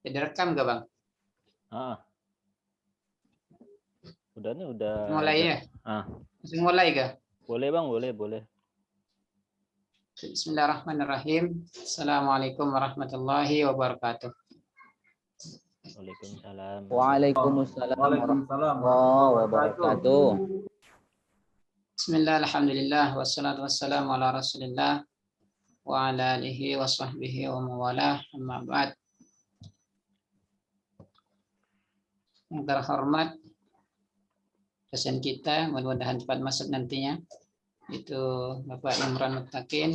Direkam nggak Bang? Udah nih, udah. Mulai ya? Langsung mulai kah? Boleh Bang, boleh. Bismillahirrahmanirrahim. Assalamualaikum warahmatullahi wabarakatuh. Waalaikumsalam. Waalaikumsalam warahmatullahi wabarakatuh. Bismillah, alhamdulillah, wassalatu wassalamu ala rasulillah wa ala alihi wa sahbihi wa mawalah, amma ba'd. Yang terhormat dosen kita, mudah-mudahan cepat masuk nantinya, itu Bapak Imran Muttaqin,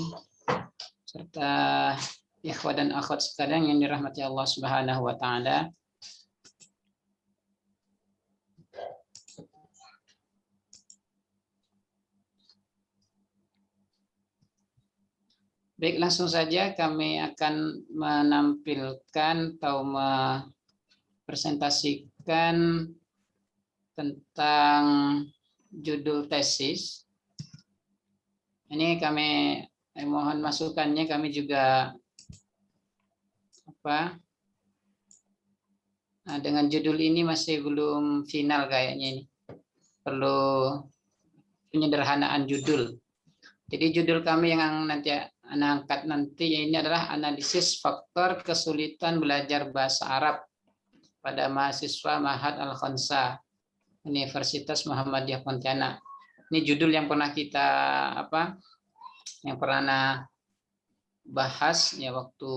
serta ikhwah dan akhwat sekalian yang dirahmati Allah Subhanahu wa taala. Baik, langsung saja kami akan menampilkan atau mempresentasikan tentang judul tesis. Ini kami mohon masukannya, kami juga dengan judul ini masih belum final kayaknya, ini perlu penyederhanaan judul. Jadi judul kami yang nanti angkat nanti ini adalah analisis faktor kesulitan belajar bahasa Arab pada mahasiswa Ma'had Al-Khansa Universitas Muhammadiyah Pontianak. Ini judul yang pernah kita yang pernah bahas ya waktu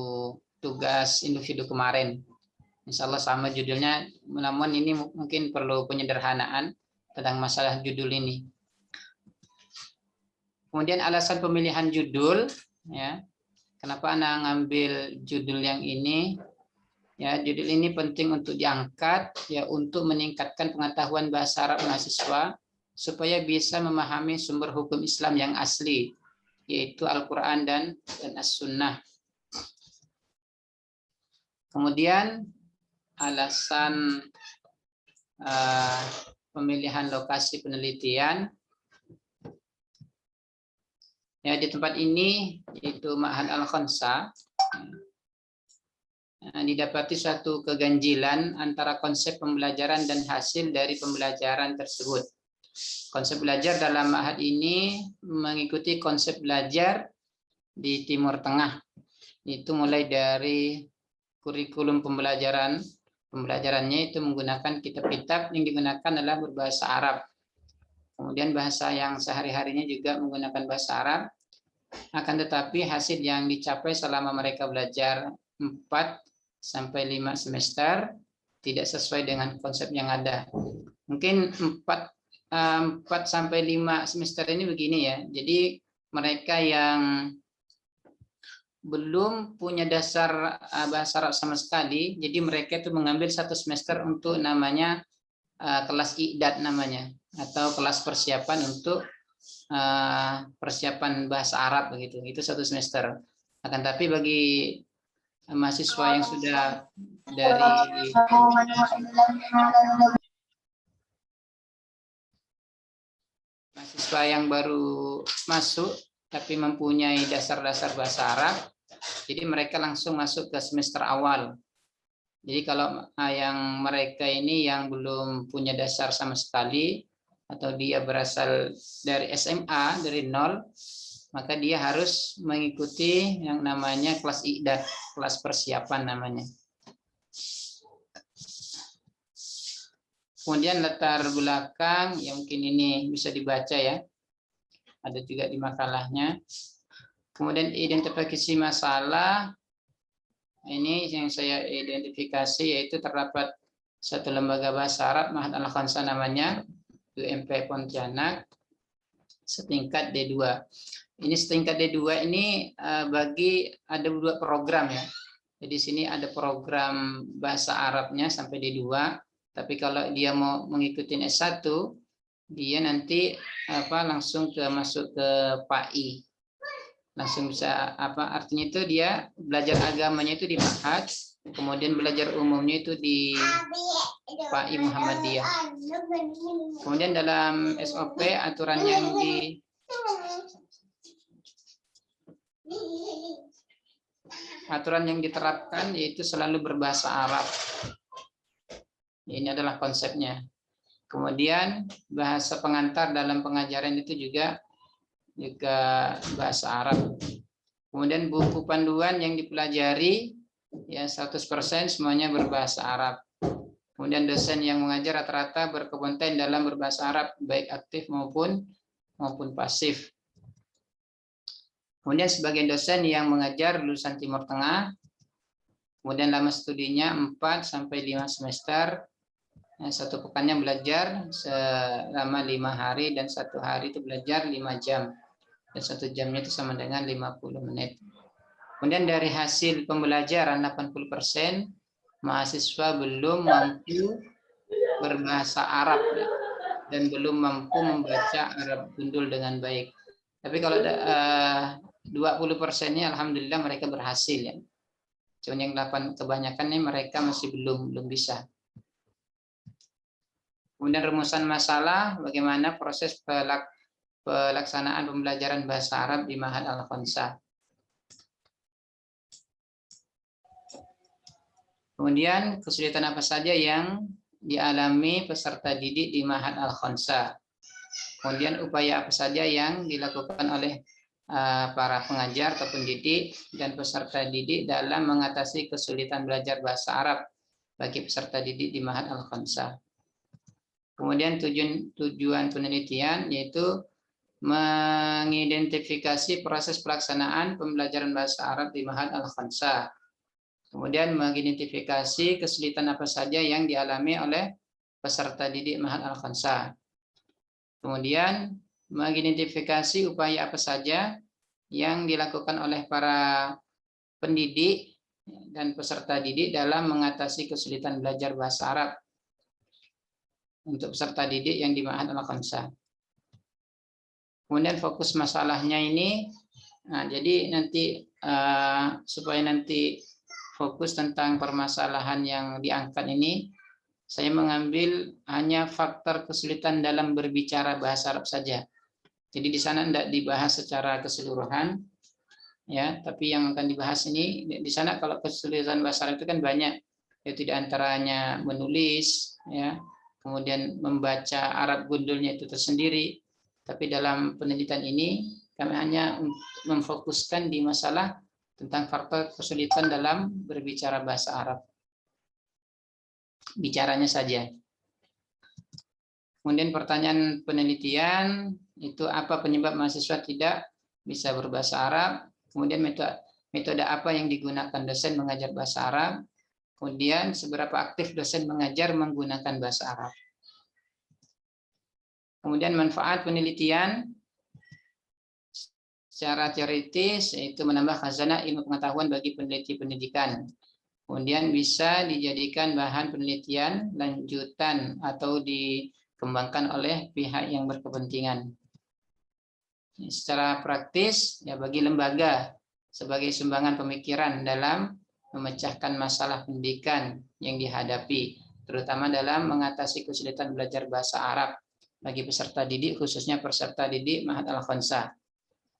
tugas individu kemarin. Insya Allah sama judulnya, namun ini mungkin perlu penyederhanaan tentang masalah judul ini. Kemudian alasan pemilihan judul, ya, kenapa Anda ngambil judul yang ini? Ya, judul ini penting untuk diangkat, ya, untuk meningkatkan pengetahuan bahasa Arab mahasiswa supaya bisa memahami sumber hukum Islam yang asli, yaitu Al-Quran dan As-Sunnah. Kemudian alasan pemilihan lokasi penelitian. Ya, di tempat ini, yaitu Ma'had Al-Khansa, didapati suatu keganjilan antara konsep pembelajaran dan hasil dari pembelajaran tersebut. Konsep belajar dalam Ma'had ini mengikuti konsep belajar di Timur Tengah. Itu mulai dari kurikulum pembelajarannya itu menggunakan kitab-kitab yang digunakan adalah berbahasa Arab. Kemudian bahasa yang sehari-harinya juga menggunakan bahasa Arab. Akan tetapi hasil yang dicapai selama mereka belajar 4 sampai 5 semester tidak sesuai dengan konsep yang ada. Mungkin 4 sampai 5 semester ini begini ya. Jadi mereka yang belum punya dasar bahasa Arab sama sekali, jadi mereka itu mengambil 1 semester untuk namanya kelas i'dad namanya, atau kelas persiapan untuk persiapan bahasa Arab begitu. Itu 1 semester. Akan tapi bagi mahasiswa yang sudah dari mahasiswa yang baru masuk tapi mempunyai dasar-dasar bahasa Arab, jadi mereka langsung masuk ke semester awal. Jadi kalau yang mereka ini yang belum punya dasar sama sekali, atau dia berasal dari SMA, dari nol, maka dia harus mengikuti yang namanya kelas i'dad, kelas persiapan namanya. Kemudian latar belakang, ya mungkin ini bisa dibaca ya, ada juga di makalahnya. Kemudian identifikasi masalah, ini yang saya identifikasi, yaitu terdapat satu lembaga bahasa Arab, Ma'had Al-Khansa namanya, UMP Pontianak, setingkat D2. Ini setingkat D2 ini bagi ada 2 program ya. Jadi sini ada program bahasa Arabnya sampai D2, tapi kalau dia mau mengikuti S1, dia nanti langsung masuk ke PAI. Langsung bisa artinya itu dia belajar agamanya itu di Ma'had, kemudian belajar umumnya itu di PAI Muhammadiyah. Kemudian dalam SOP aturan yang aturan yang diterapkan yaitu selalu berbahasa Arab. Ini adalah konsepnya. Kemudian bahasa pengantar dalam pengajaran itu juga bahasa Arab. Kemudian buku panduan yang dipelajari ya 100% semuanya berbahasa Arab. Kemudian dosen yang mengajar rata-rata berkompeten dalam berbahasa Arab, baik aktif maupun pasif. Kemudian sebagian dosen yang mengajar lulusan Timur Tengah, kemudian lama studinya 4 sampai 5 semester, satu pekannya belajar selama 5 hari dan 1 hari itu belajar 5 jam. Dan 1 jamnya itu sama dengan 50 menit. Kemudian dari hasil pembelajaran 80% mahasiswa belum mampu berbahasa Arab dan belum mampu membaca Arab gundul dengan baik. Tapi kalau 20%-nya alhamdulillah mereka berhasil ya. Cuma yang 8 kebanyakan nih mereka masih belum bisa. Kemudian rumusan masalah bagaimana proses pelaksanaan pembelajaran bahasa Arab di Ma'had Al-Khansah. Kemudian kesulitan apa saja yang dialami peserta didik di Ma'had Al-Khansah. Kemudian upaya apa saja yang dilakukan oleh para pengajar atau pendidik dan peserta didik dalam mengatasi kesulitan belajar bahasa Arab bagi peserta didik di Ma'had Al-Khansah. Kemudian tujuan penelitian yaitu mengidentifikasi proses pelaksanaan pembelajaran bahasa Arab di Ma'had Al-Khansah. Kemudian mengidentifikasi kesulitan apa saja yang dialami oleh peserta didik Ma'had Al-Khansah. Kemudian mengidentifikasi upaya apa saja yang dilakukan oleh para pendidik dan peserta didik dalam mengatasi kesulitan belajar bahasa Arab untuk peserta didik yang di Ma'had Al-Khansah. Kemudian fokus masalahnya ini, jadi nanti supaya nanti fokus tentang permasalahan yang diangkat ini, saya mengambil hanya faktor kesulitan dalam berbicara bahasa Arab saja. Jadi di sana tidak dibahas secara keseluruhan, ya. Tapi yang akan dibahas ini di sana kalau kesulitan bahasa Arab itu kan banyak, yaitu di antaranya menulis, ya, kemudian membaca Arab gundulnya itu tersendiri. Tapi dalam penelitian ini kami hanya memfokuskan di masalah tentang faktor kesulitan dalam berbicara bahasa Arab. Bicaranya saja. Kemudian pertanyaan penelitian itu apa penyebab mahasiswa tidak bisa berbahasa Arab? Kemudian metode apa yang digunakan dosen mengajar bahasa Arab? Kemudian seberapa aktif dosen mengajar menggunakan bahasa Arab? Kemudian manfaat penelitian secara teoritis yaitu menambah khazanah ilmu pengetahuan bagi peneliti pendidikan. Kemudian bisa dijadikan bahan penelitian lanjutan atau dikembangkan oleh pihak yang berkepentingan. Secara praktis ya bagi lembaga sebagai sumbangan pemikiran dalam memecahkan masalah pendidikan yang dihadapi, terutama dalam mengatasi kesulitan belajar bahasa Arab bagi peserta didik khususnya peserta didik Ma'had Al-Khansah.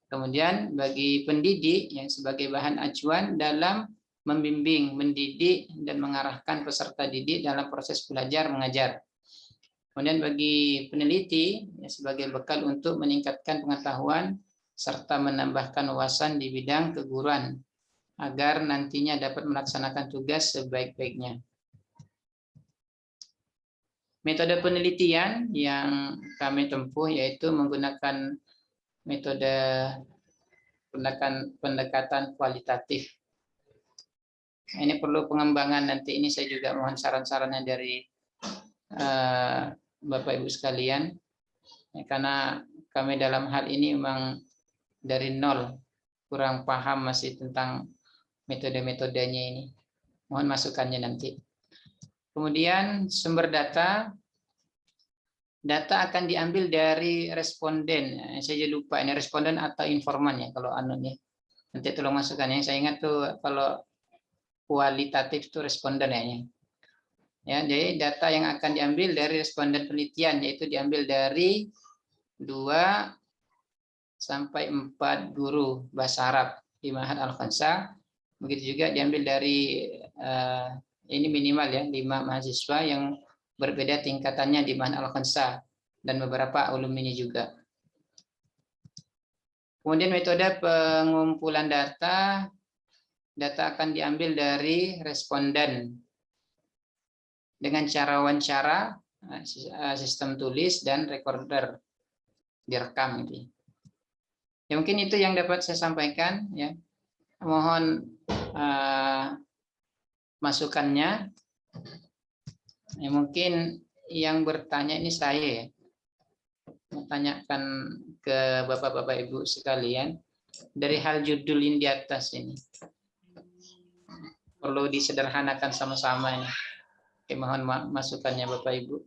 Kemudian bagi pendidik yang sebagai bahan acuan dalam membimbing, mendidik, dan mengarahkan peserta didik dalam proses belajar mengajar. Kemudian bagi peneliti ya, sebagai bekal untuk meningkatkan pengetahuan serta menambahkan wawasan di bidang keguruan agar nantinya dapat melaksanakan tugas sebaik-baiknya. Metode penelitian yang kami tempuh yaitu menggunakan metode pendekatan kualitatif. Ini perlu pengembangan nanti, ini saya juga mohon saran-sarannya dari Bapak Ibu sekalian, ya, karena kami dalam hal ini memang dari nol, kurang paham masih tentang metode-metodenya ini. Mohon masukannya nanti. Kemudian sumber data akan diambil dari responden. Saya lupa ini responden atau informan ya kalau nih. Nanti tolong masukkan ya. Saya ingat tuh kalau kualitatif itu responden ya. Ya, jadi data yang akan diambil dari responden penelitian yaitu diambil dari 2 sampai 4 guru bahasa Arab di Ma'had Al-Khansah Begitu juga diambil dari ini minimal ya 5 mahasiswa yang berbeda tingkatannya di Ma'had Al-Khamsah dan beberapa alumni juga. Kemudian metode pengumpulan data akan diambil dari responden dengan cara wawancara, sistem tulis dan recorder direkam gitu. Ya mungkin itu yang dapat saya sampaikan ya. Mohon masukannya. Ya, mungkin yang bertanya ini saya ya. Menanyakan ke Bapak-bapak Ibu sekalian dari hal judul ini di atas ini. Perlu disederhanakan sama-sama ini. Oke, mohon masukannya Bapak Ibu.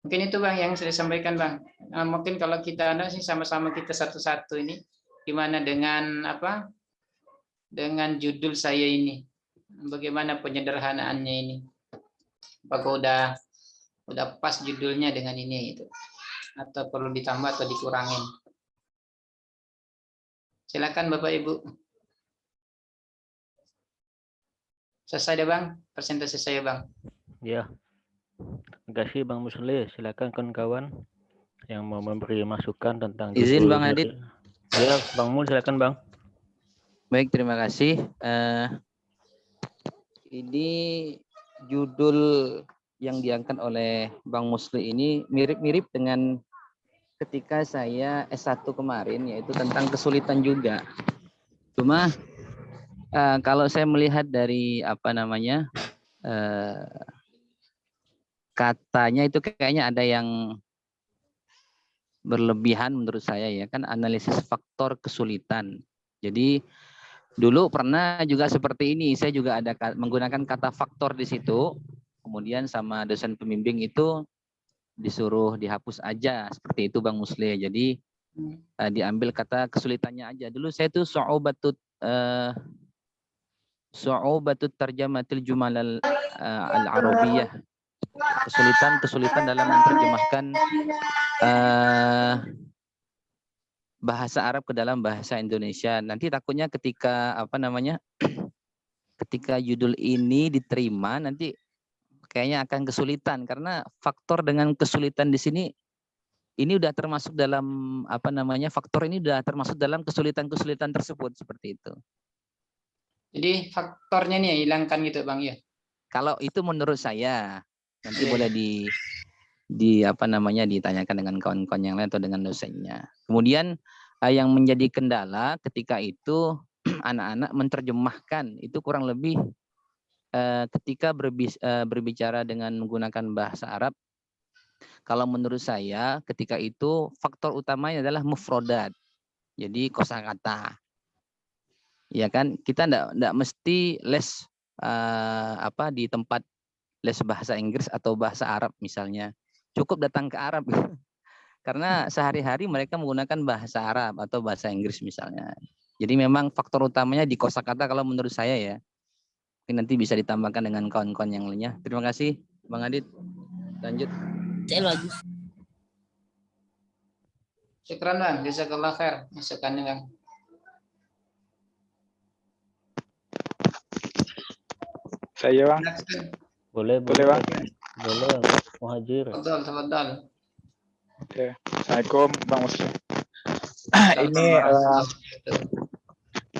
Mungkin itu Bang yang saya sampaikan Bang. Mungkin kalau kita ada sih sama-sama kita satu-satu ini. Gimana dengan apa? Dengan judul saya ini. Bagaimana penyederhanaannya ini? Apakah udah pas judulnya dengan ini itu? Atau perlu ditambah atau dikurangin? Silakan Bapak Ibu. Selesai deh Bang, presentasi saya Bang. Ya, terima kasih Bang Musli. Silakan kawan-kawan yang mau memberi masukan tentang Izin judul Bang Adit. Ya, Bang Mul silakan Bang. Baik, terima kasih. Ini judul yang diangkat oleh Bang Musli ini mirip-mirip dengan ketika saya S1 kemarin, yaitu tentang kesulitan juga. Cuma kalau saya melihat dari katanya itu kayaknya ada yang berlebihan menurut saya ya, kan analisis faktor kesulitan. Jadi dulu pernah juga seperti ini, saya juga ada menggunakan kata faktor di situ, kemudian sama dosen pembimbing itu disuruh dihapus aja, seperti itu Bang Musli. Jadi diambil kata kesulitannya aja. Dulu saya tuh su'ubatut tarjamatil jumal al-arabiyah. Kesulitan dalam menerjemahkan bahasa Arab ke dalam bahasa Indonesia. Nanti takutnya ketika ketika judul ini diterima nanti kayaknya akan kesulitan, karena faktor dengan kesulitan di sini ini udah termasuk dalam faktor ini udah termasuk dalam kesulitan-kesulitan tersebut, seperti itu. Jadi faktornya nih hilangkan gitu Bang ya. Kalau itu menurut saya, nanti boleh ditanyakan dengan kawan-kawan yang lain atau dengan dosennya. Kemudian yang menjadi kendala ketika itu anak-anak menerjemahkan itu kurang lebih ketika berbicara dengan menggunakan bahasa Arab. Kalau menurut saya ketika itu faktor utamanya adalah mufrodat. Jadi kosakata. Ya kan, kita enggak mesti les di tempat les bahasa Inggris atau bahasa Arab misalnya. Cukup datang ke Arab. Karena sehari-hari mereka menggunakan bahasa Arab atau bahasa Inggris misalnya. Jadi memang faktor utamanya di kosakata kalau menurut saya ya. Ini nanti bisa ditambahkan dengan kawan-kawan yang lainnya. Terima kasih Bang Adit. Lanjut. Syukran Bang, jazakallah khair masukannya Bang. Saya Bang. Boleh Bang. Boleh, Muhajir. Tafadhal. Oke. Assalamualaikum Bang Muslim.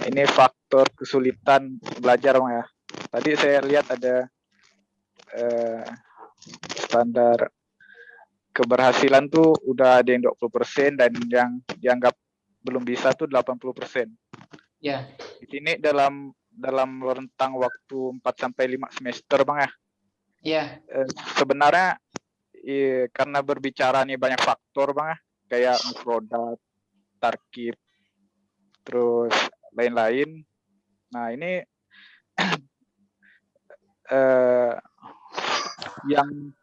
Ini faktor kesulitan belajar Bang ya. Tadi saya lihat ada standar keberhasilan tuh udah ada yang 20% dan yang dianggap belum bisa tuh 80%. Ya. Di sini dalam rentang waktu 4 sampai 5 semester Bang ya. Iya. Sebenarnya karena berbicara nih banyak faktor Bang ya, kayak mufrodat, tarkib, terus lain-lain. Nah, ini yang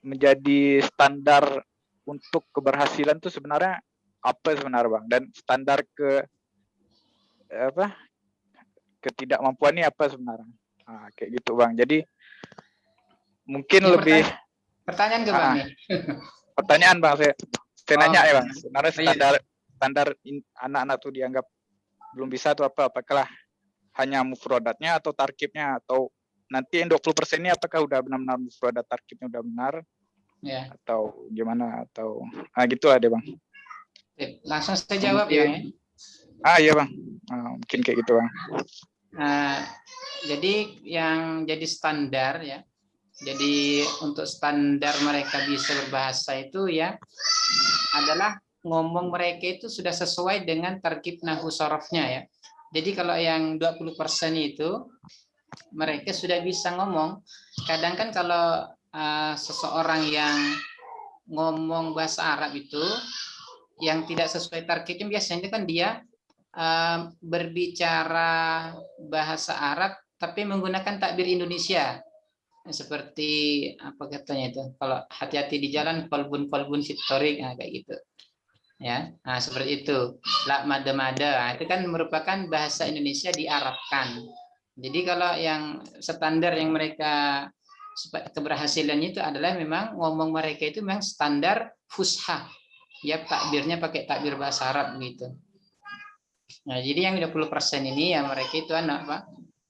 menjadi standar untuk keberhasilan tuh sebenarnya apa sebenarnya Bang? Dan standar ketidakmampuan ini apa sebenarnya? Nah, kayak gitu Bang. Jadi mungkin ya, lebih pertanyaan ke Bang nih. Pertanyaan Bang, saya nanya ya Bang. Sebenarnya standar anak-anak tuh dianggap belum bisa tuh apakah hanya mufradatnya atau tarkibnya, atau nanti yang 20% ini apakah udah benar-benar mufradat tarkibnya udah benar Ya. atau gimana, atau gitulah deh Bang. Langsung saya jawab ya, Bang, ya. Iya Bang. Mungkin kayak gitu Bang. Jadi yang jadi standar ya. Jadi untuk standar mereka bisa berbahasa itu ya adalah ngomong mereka itu sudah sesuai dengan tarkib nahwu sorofnya ya. Jadi kalau yang 20% itu mereka sudah bisa ngomong. Kadang kan kalau seseorang yang ngomong bahasa Arab itu yang tidak sesuai tarkibnya, biasanya kan dia berbicara bahasa Arab tapi menggunakan takbir Indonesia. Seperti apa katanya itu, kalau hati-hati di jalan kolbun fitorik, kayak gitu ya. Seperti itu, la mada itu kan merupakan bahasa Indonesia diarabkan. Jadi kalau yang standar yang mereka keberhasilannya itu adalah memang ngomong mereka itu memang standar fusha ya, takbirnya pakai takbir bahasa Arab gitu. Nah, jadi yang 20% ini ya mereka itu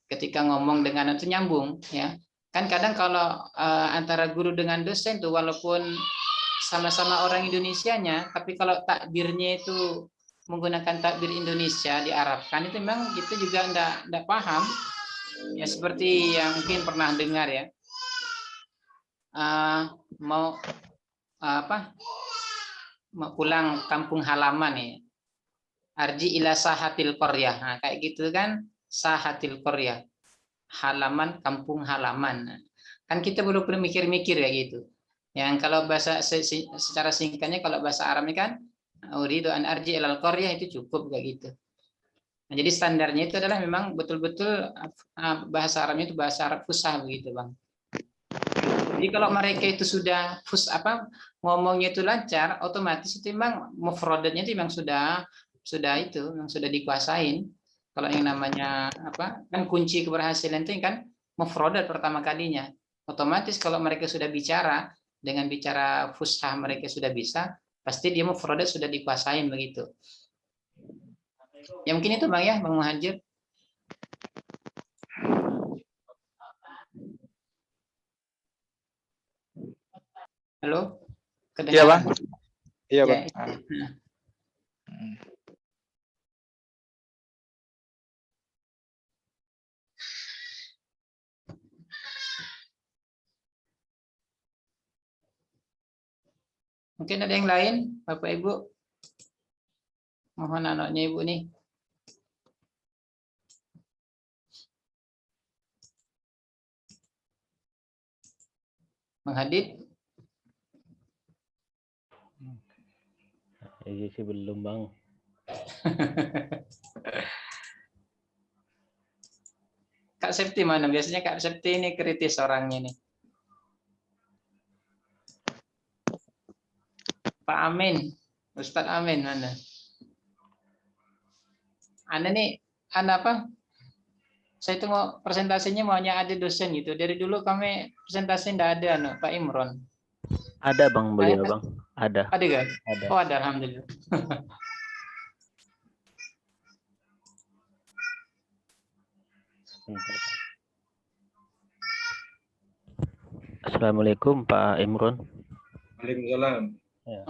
ketika ngomong dengan itu nyambung ya. Kan kadang kalau antara guru dengan dosen tuh walaupun sama-sama orang Indonesianya, tapi kalau takbirnya itu menggunakan takbir Indonesia diarabkan, itu memang kita juga enggak paham. Ya seperti yang mungkin pernah dengar ya. Mau pulang kampung halaman ya. Arji ila sahatil qaryah. Kayak gitu kan, sahatil qaryah. Halaman, kampung halaman. Kan kita perlu mikir-mikir ya gitu. Yang kalau bahasa secara singkatnya, kalau bahasa Arabnya kan uridu an arji ilal qaryah, itu cukup kayak gitu. Nah, jadi standarnya itu adalah memang betul-betul bahasa Arabnya itu bahasa Arab fusha begitu, Bang. Jadi kalau mereka itu sudah ngomongnya itu lancar, otomatis itu memang mufradatnya itu memang sudah dikuasain. Kalau yang namanya kan kunci keberhasilan itu kan mufradat pertama kalinya. Otomatis kalau mereka sudah bicara dengan bicara fusha, mereka sudah bisa, pasti dia mufradat sudah dikuasain begitu. Ya mungkin itu Bang ya, Bang Muhajir. Halo? Iya Bang. Iya Bang. Ya. Mungkin ada yang lain, Bapak Ibu? Mohon anaknya Ibu nih. Bang Hadid? Iya sih belum Bang. Kak Septi mana? Biasanya Kak Septi ini kritis orangnya nih. Pak Amin, Ustadz Amin mana? Anda nih, saya itu mau presentasinya maunya ada dosen gitu. Dari dulu kami presentasi tidak ada, Pak Imron. Ada Bang, boleh ya Bang? Ada. Ada kan? Ada. Oh ada, alhamdulillah. Assalamualaikum Pak Imron. Waalaikumsalam. Ya,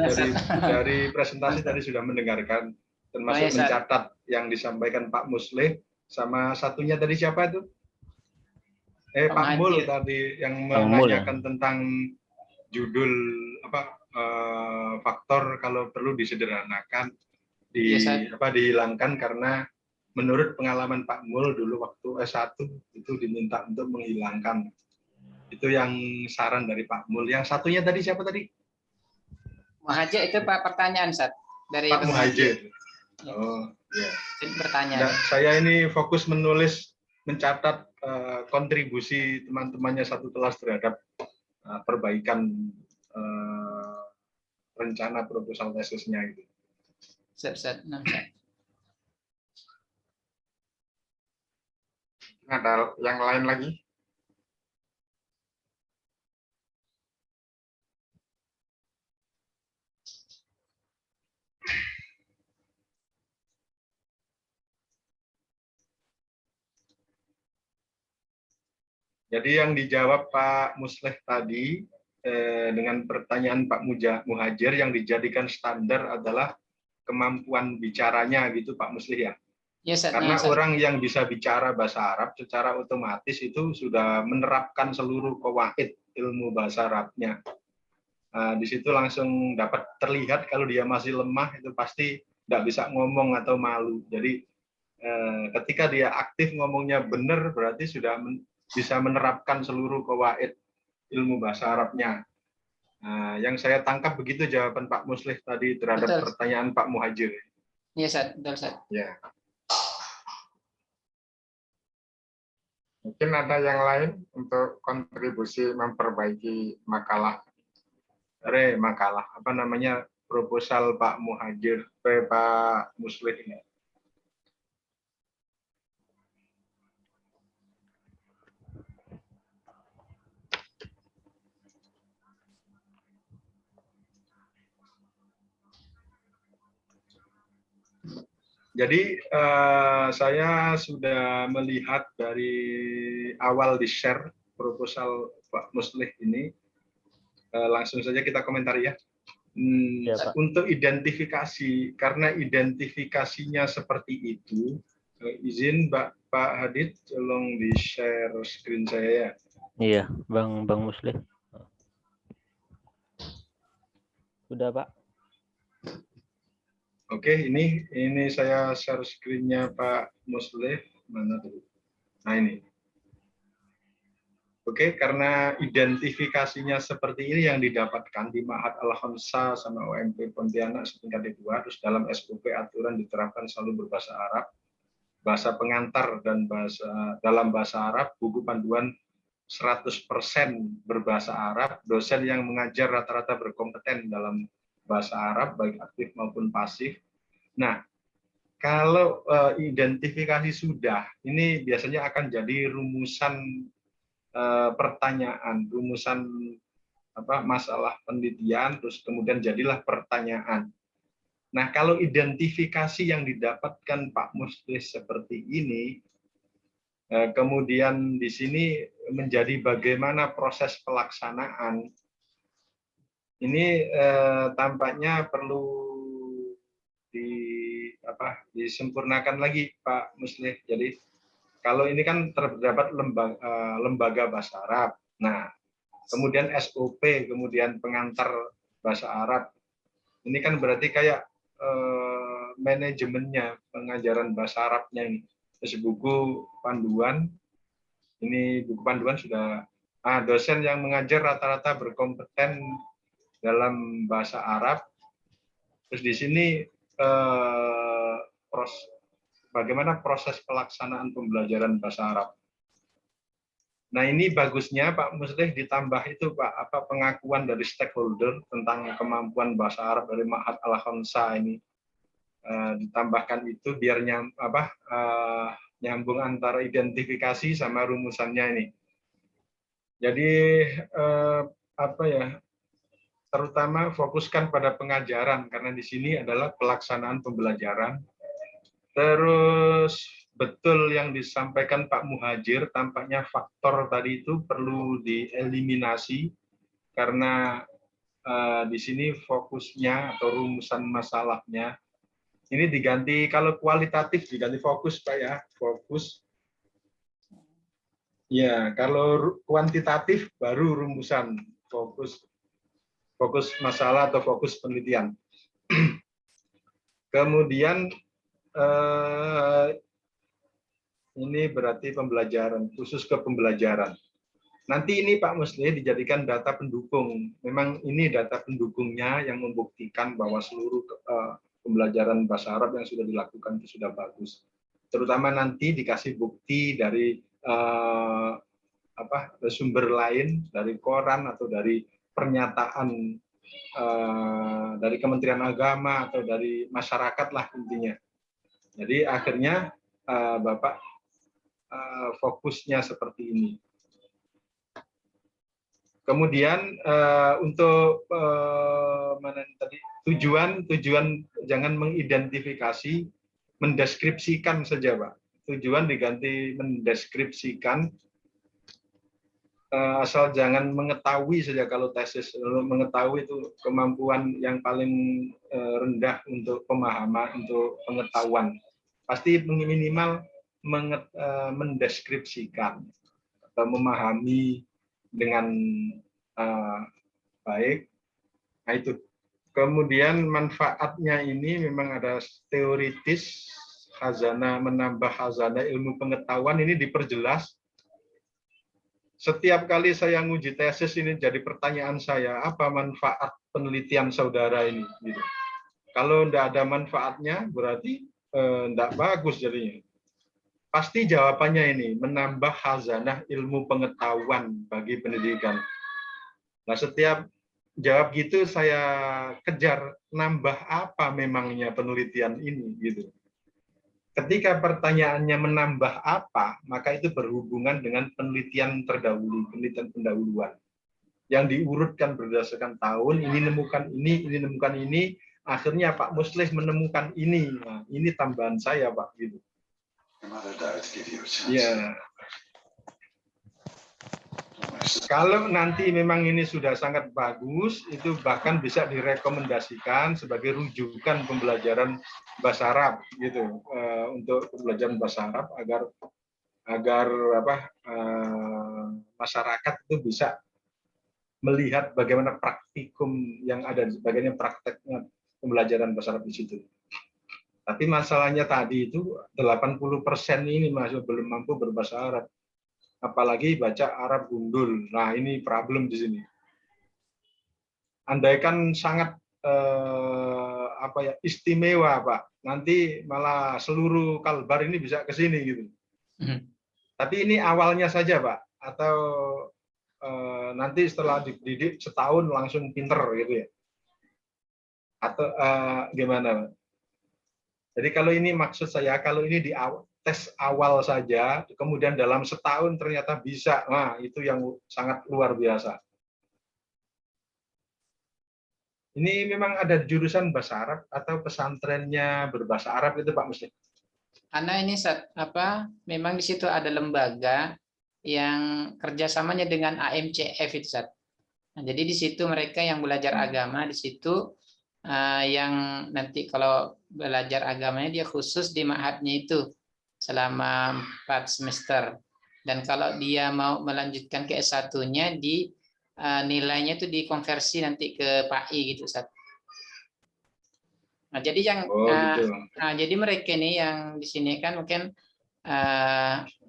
saya dari presentasi tadi sudah mendengarkan, termasuk mencatat yang disampaikan Pak Musleh, sama satunya tadi siapa itu? Pak Mul tadi yang menanyakan tentang judul faktor kalau perlu disederhanakan, dihilangkan karena menurut pengalaman Pak Mul dulu waktu S1 itu diminta untuk menghilangkan. Itu yang saran dari Pak Mul. Yang satunya tadi siapa tadi? Muhajir itu Pak pertanyaan dari Pak Muhajir. Oh ya. Bertanya. Nah, saya ini fokus mencatat kontribusi teman-temannya satu kelas terhadap perbaikan rencana proposal tesisnya itu. Ada yang lain lagi? Jadi yang dijawab Pak Musleh tadi dengan pertanyaan Pak Muhajir yang dijadikan standar adalah kemampuan bicaranya gitu Pak Musleh ya. Ya, Ustaz. Karena Nah, Ustaz. orang yang bisa bicara bahasa Arab secara otomatis itu sudah menerapkan seluruh qawaid ilmu bahasa Arabnya. Di situ langsung dapat terlihat kalau dia masih lemah itu pasti nggak bisa ngomong atau malu. Jadi ketika dia aktif ngomongnya benar berarti sudah bisa menerapkan seluruh qawaid ilmu bahasa Arabnya. Yang saya tangkap begitu jawaban Pak Musleh tadi terhadap Betul. pertanyaan Pak Muhajir. Iya, Ustaz. Betul, Ustaz. Ya. Mungkin ada yang lain untuk kontribusi memperbaiki makalah. Makalah apa namanya proposal Pak Muhajir, Pak Musleh ini. Jadi saya sudah melihat dari awal di-share proposal Pak Musleh ini. Langsung saja kita komentari ya. Ya, Pak. Untuk identifikasi, karena identifikasinya seperti itu, izin Pak Hadid, tolong di-share screen saya ya. Iya, Bang Musleh. Sudah, Pak. Oke, ini saya share screen-nya Pak Musleh. Mana tuh? Nah ini. Oke, karena identifikasinya seperti ini yang didapatkan di Ma'had Al-Khamsah sama OMP Pontianak setingkat D2, terus dalam SOP aturan diterapkan selalu berbahasa Arab, bahasa pengantar dan dalam bahasa Arab, buku panduan 100% berbahasa Arab, dosen yang mengajar rata-rata berkompeten dalam bahasa Arab, baik aktif maupun pasif. Nah, kalau identifikasi sudah, ini biasanya akan jadi rumusan pertanyaan, rumusan masalah penelitian, terus kemudian jadilah pertanyaan. Nah, kalau identifikasi yang didapatkan Pak Musleh seperti ini, kemudian di sini menjadi bagaimana proses pelaksanaan, ini tampaknya perlu disempurnakan lagi Pak Musleh. Jadi kalau ini kan terdapat lembaga bahasa Arab. Nah, kemudian SOP, kemudian pengantar bahasa Arab. Ini kan berarti kayak manajemennya, pengajaran bahasa Arabnya ini. Terus buku panduan, ini buku panduan sudah, dosen yang mengajar rata-rata berkompeten dalam bahasa Arab. Terus di sini bagaimana proses pelaksanaan pembelajaran bahasa Arab. Nah, ini bagusnya Pak Musleh ditambah itu Pak, pengakuan dari stakeholder tentang kemampuan bahasa Arab dari Ma'had Al-Khamsah ini. Ditambahkan itu biar nyambung antara identifikasi sama rumusannya ini. Jadi terutama fokuskan pada pengajaran karena di sini adalah pelaksanaan pembelajaran. Terus betul yang disampaikan Pak Muhajir, tampaknya faktor tadi itu perlu dieliminasi karena di sini fokusnya atau rumusan masalahnya ini diganti, kalau kualitatif diganti fokus Pak ya, fokus. Ya, kalau kuantitatif baru rumusan, fokus masalah atau fokus penelitian. Kemudian ini berarti pembelajaran, khusus ke pembelajaran. Nanti ini Pak Musleh dijadikan data pendukung. Memang ini data pendukungnya yang membuktikan bahwa seluruh pembelajaran bahasa Arab yang sudah dilakukan itu sudah bagus. Terutama nanti dikasih bukti dari sumber lain, dari koran atau dari pernyataan dari Kementerian Agama atau dari masyarakat lah intinya. Jadi akhirnya Bapak fokusnya seperti ini. Kemudian untuk tujuan jangan mengidentifikasi, mendeskripsikan saja Pak. Tujuan diganti mendeskripsikan. asal jangan mengetahui saja. Kalau tesis mengetahui itu kemampuan yang paling rendah untuk pemahaman, untuk pengetahuan. Pasti minimal mendeskripsikan atau memahami dengan baik. Nah itu. Kemudian manfaatnya ini memang ada teoritis, menambah khazanah ilmu pengetahuan ini diperjelas. Setiap kali saya nguji tesis ini jadi pertanyaan saya, apa manfaat penelitian saudara ini? Gitu. Kalau tidak ada manfaatnya, berarti tidak bagus jadinya. Pasti jawabannya ini, menambah khazanah ilmu pengetahuan bagi pendidikan. Nah, setiap jawab gitu saya kejar, nambah apa memangnya penelitian ini? Gitu. Ketika pertanyaannya menambah apa, maka itu berhubungan dengan penelitian terdahulu, penelitian pendahuluan. Yang diurutkan berdasarkan tahun, ini nemukan ini nemukan ini, akhirnya Pak Muslih menemukan ini. Nah, ini tambahan saya, Pak. Gitu. Ya. Kalau nanti memang ini sudah sangat bagus, itu bahkan bisa direkomendasikan sebagai rujukan pembelajaran bahasa Arab, gitu, untuk pembelajaran bahasa Arab agar masyarakat itu bisa melihat bagaimana praktikum yang ada, bagaimana prakteknya pembelajaran bahasa Arab di situ. Tapi masalahnya tadi itu 80% ini masih belum mampu berbahasa Arab. Apalagi baca Arab gundul. Nah, ini problem di sini. Andaikan sangat istimewa, Pak. Nanti malah seluruh Kalbar ini bisa ke sini gitu. Tapi ini awalnya saja, Pak. Atau nanti setelah dididik setahun langsung pinter gitu ya. Atau gimana, Pak? Jadi kalau ini maksud saya, kalau ini di tes awal saja, kemudian dalam setahun ternyata bisa, nah itu yang sangat luar biasa. Ini memang ada jurusan bahasa Arab atau pesantrennya berbahasa Arab itu, Pak Muslim? Karena ini memang di situ ada lembaga yang kerjasamanya dengan AMCF itu, Sat. Nah, jadi di situ mereka yang belajar agama di situ, yang nanti kalau belajar agamanya dia khusus di ma'hadnya itu selama 4 semester. Dan kalau dia mau melanjutkan ke S1-nya, nilainya itu dikonversi nanti ke PAI gitu, Ustaz. Nah, jadi gitu. Jadi mereka ini yang di sini kan mungkin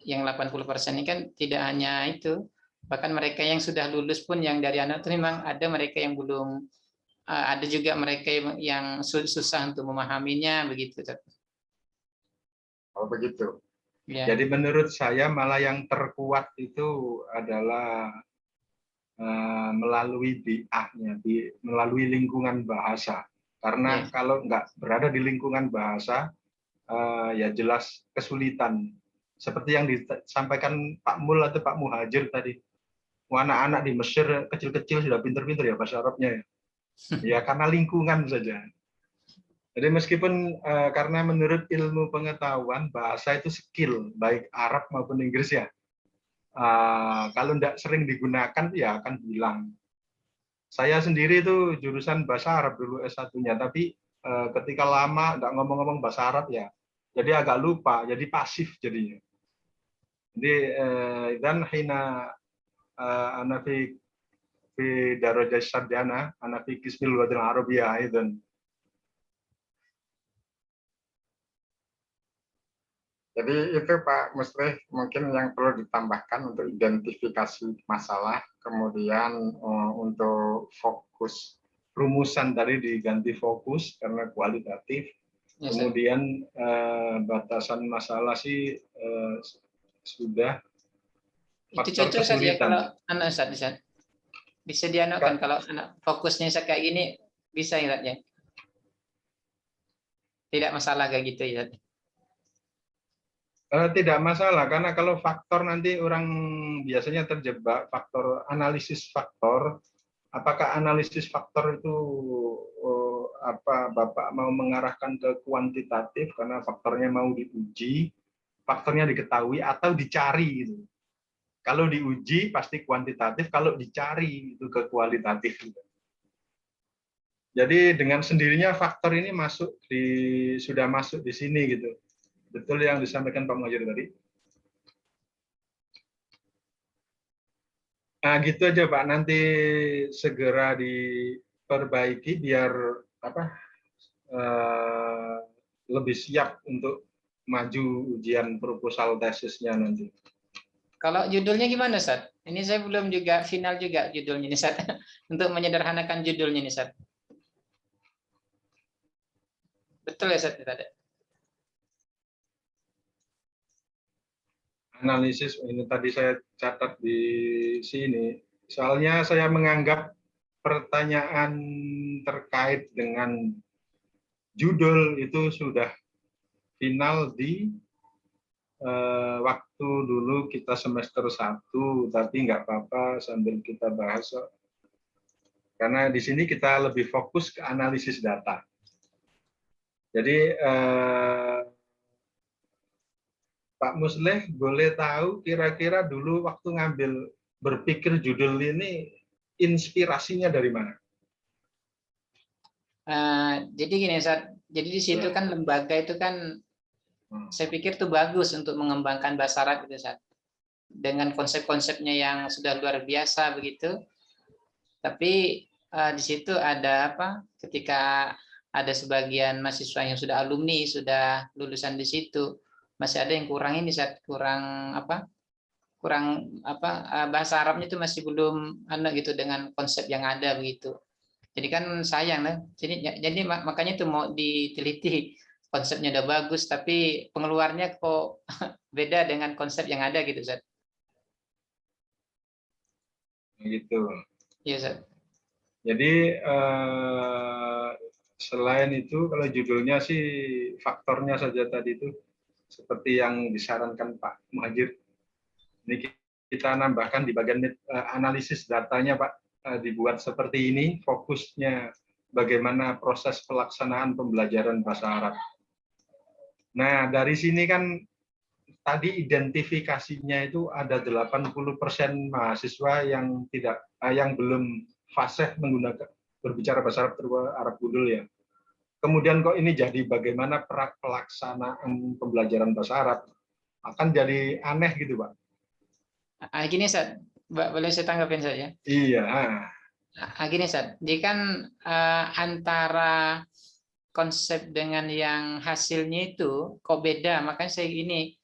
yang 80% ini kan tidak hanya itu, bahkan mereka yang sudah lulus pun yang dari anak itu memang ada mereka yang belum, ada juga mereka yang susah untuk memahaminya begitu. Oh begitu. Ya. Jadi menurut saya malah yang terkuat itu adalah melalui bi'ahnya, melalui lingkungan bahasa. Karena kalau nggak berada di lingkungan bahasa, ya jelas kesulitan. Seperti yang disampaikan Pak Mul atau Pak Muhajir tadi. Anak-anak di Mesir kecil-kecil sudah pinter-pinter ya bahasa Arabnya. Ya karena lingkungan saja. Jadi meskipun karena menurut ilmu pengetahuan bahasa itu skill baik Arab maupun Inggris ya, kalau tidak sering digunakan ya akan hilang. Saya sendiri itu jurusan bahasa Arab dulu S1-nya, tapi ketika lama nggak ngomong-ngomong bahasa Arab ya, jadi agak lupa, jadi pasif jadinya. Jadi dan hina ana fi darajat sarjana, ana fi qismil lughah al-arabiyyah aidan. Jadi itu Pak Muslih mungkin yang perlu ditambahkan untuk identifikasi masalah, kemudian untuk fokus. Rumusan tadi diganti fokus karena kualitatif. Ya, kemudian batasan masalah sih sudah. Itu cocok saja kalau anak Ustaz bisa dianukan kalau anak fokusnya kayak gini bisa ya. Tidak masalah kayak gitu ya. Tidak masalah, karena kalau faktor nanti orang biasanya terjebak faktor analisis faktor. Apakah analisis faktor itu Bapak mau mengarahkan ke kuantitatif karena faktornya mau diuji, faktornya diketahui atau dicari gitu. Kalau diuji pasti kuantitatif, kalau dicari itu ke kualitatif. Jadi dengan sendirinya faktor ini sudah masuk di sini gitu. Betul yang disampaikan Pak Muhajir tadi. Nah, gitu aja Pak. Nanti segera diperbaiki biar lebih siap untuk maju ujian proposal tesisnya nanti. Kalau judulnya gimana, Ustaz? Ini saya belum juga final juga judulnya nih, Ustaz. Untuk menyederhanakan judulnya nih, Ustaz. Betul ya, Ustaz? Tadi. Analisis ini tadi saya catat di sini. Soalnya saya menganggap pertanyaan terkait dengan judul itu sudah final di waktu dulu kita semester 1, tapi nggak apa-apa sambil kita bahas. Karena di sini kita lebih fokus ke analisis data. Jadi Pak Musleh boleh tahu kira-kira dulu waktu berpikir judul ini inspirasinya dari mana? Jadi gini, Ustaz. Jadi di situ kan lembaga itu kan saya pikir tuh bagus untuk mengembangkan bahasa Arab gitu, Ustaz. Dengan konsep-konsepnya yang sudah luar biasa begitu. Tapi di situ ada ketika ada sebagian mahasiswa yang sudah alumni, sudah lulusan di situ, masih ada yang kurang ini, Ustaz, kurang bahasa Arabnya itu masih belum gitu dengan konsep yang ada begitu. Jadi kan sayang lah. Jadi makanya itu mau diteliti, konsepnya udah bagus tapi pengeluarnya kok beda dengan konsep yang ada gitu, Ustaz. Gitu. Iya, Ustaz. Jadi selain itu kalau judulnya sih faktornya saja tadi itu seperti yang disarankan Pak Muhajir. Ini kita nambahkan di bagian analisis datanya Pak, dibuat seperti ini, fokusnya bagaimana proses pelaksanaan pembelajaran bahasa Arab. Nah, dari sini kan tadi identifikasinya itu ada 80% mahasiswa yang belum fasih menggunakan berbicara bahasa Arab Arab Gundul ya. Kemudian kok ini jadi bagaimana pelaksanaan pembelajaran bahasa Arab, akan jadi aneh gitu Pak. Gini, Ustaz, boleh saya tanggapin saja? Iya. Gini, Ustaz, jadi kan antara konsep dengan yang hasilnya itu kok beda, makanya saya gini,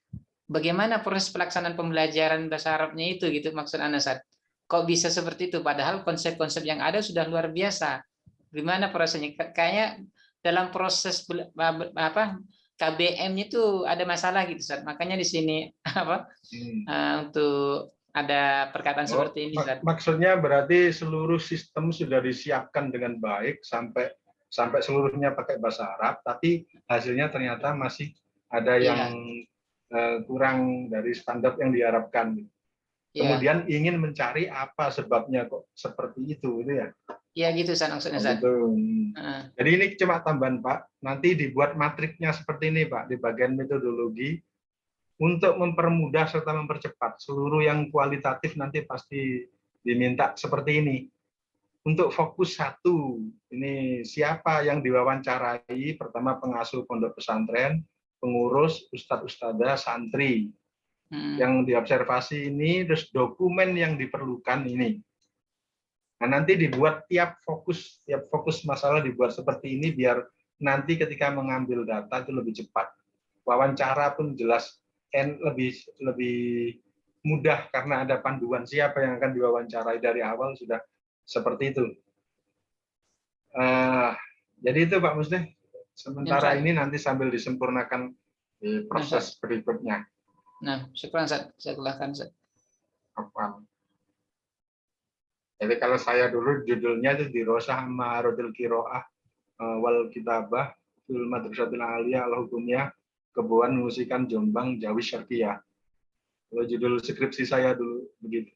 bagaimana proses pelaksanaan pembelajaran bahasa Arabnya itu gitu maksud Anda, Ustaz? Kok bisa seperti itu padahal konsep-konsep yang ada sudah luar biasa. Gimana prosesnya? Kayaknya dalam proses KBM-nya itu ada masalah gitu, Ustaz. Makanya di sini untuk ada perkataan seperti ini, Ustaz. Maksudnya berarti seluruh sistem sudah disiapkan dengan baik sampai seluruhnya pakai bahasa Arab, tapi hasilnya ternyata masih ada yang kurang dari standar yang diharapkan. Kemudian ingin mencari apa sebabnya kok seperti itu ya? Iya gitu, Ustaz, maksudnya, Ustaz. Jadi ini cuma tambahan Pak, nanti dibuat matriknya seperti ini Pak, di bagian metodologi untuk mempermudah serta mempercepat. Seluruh yang kualitatif nanti pasti diminta seperti ini. Untuk fokus 1, ini siapa yang diwawancarai? Pertama pengasuh pondok pesantren, pengurus, ustadz-ustadzah, santri. Yang diobservasi ini, terus dokumen yang diperlukan ini. Nah, nanti dibuat tiap fokus masalah dibuat seperti ini biar nanti ketika mengambil data itu lebih cepat. Wawancara pun jelas lebih mudah karena ada panduan siapa yang akan diwawancarai dari awal sudah seperti itu. Jadi itu Pak Musleh. Sementara ini nanti sambil disempurnakan di proses berikutnya. Nah, syukur Ustaz. Saya silahkan, Ustaz. Jadi kalau saya dulu judulnya itu Dirosah Ma'arudil Kiro'ah wal Kitabah fil Madrasatil Aliyah al-Hukumiyah Kebun Musikan Jombang Jawi Syarqiyah. Kalau judul skripsi saya dulu begitu.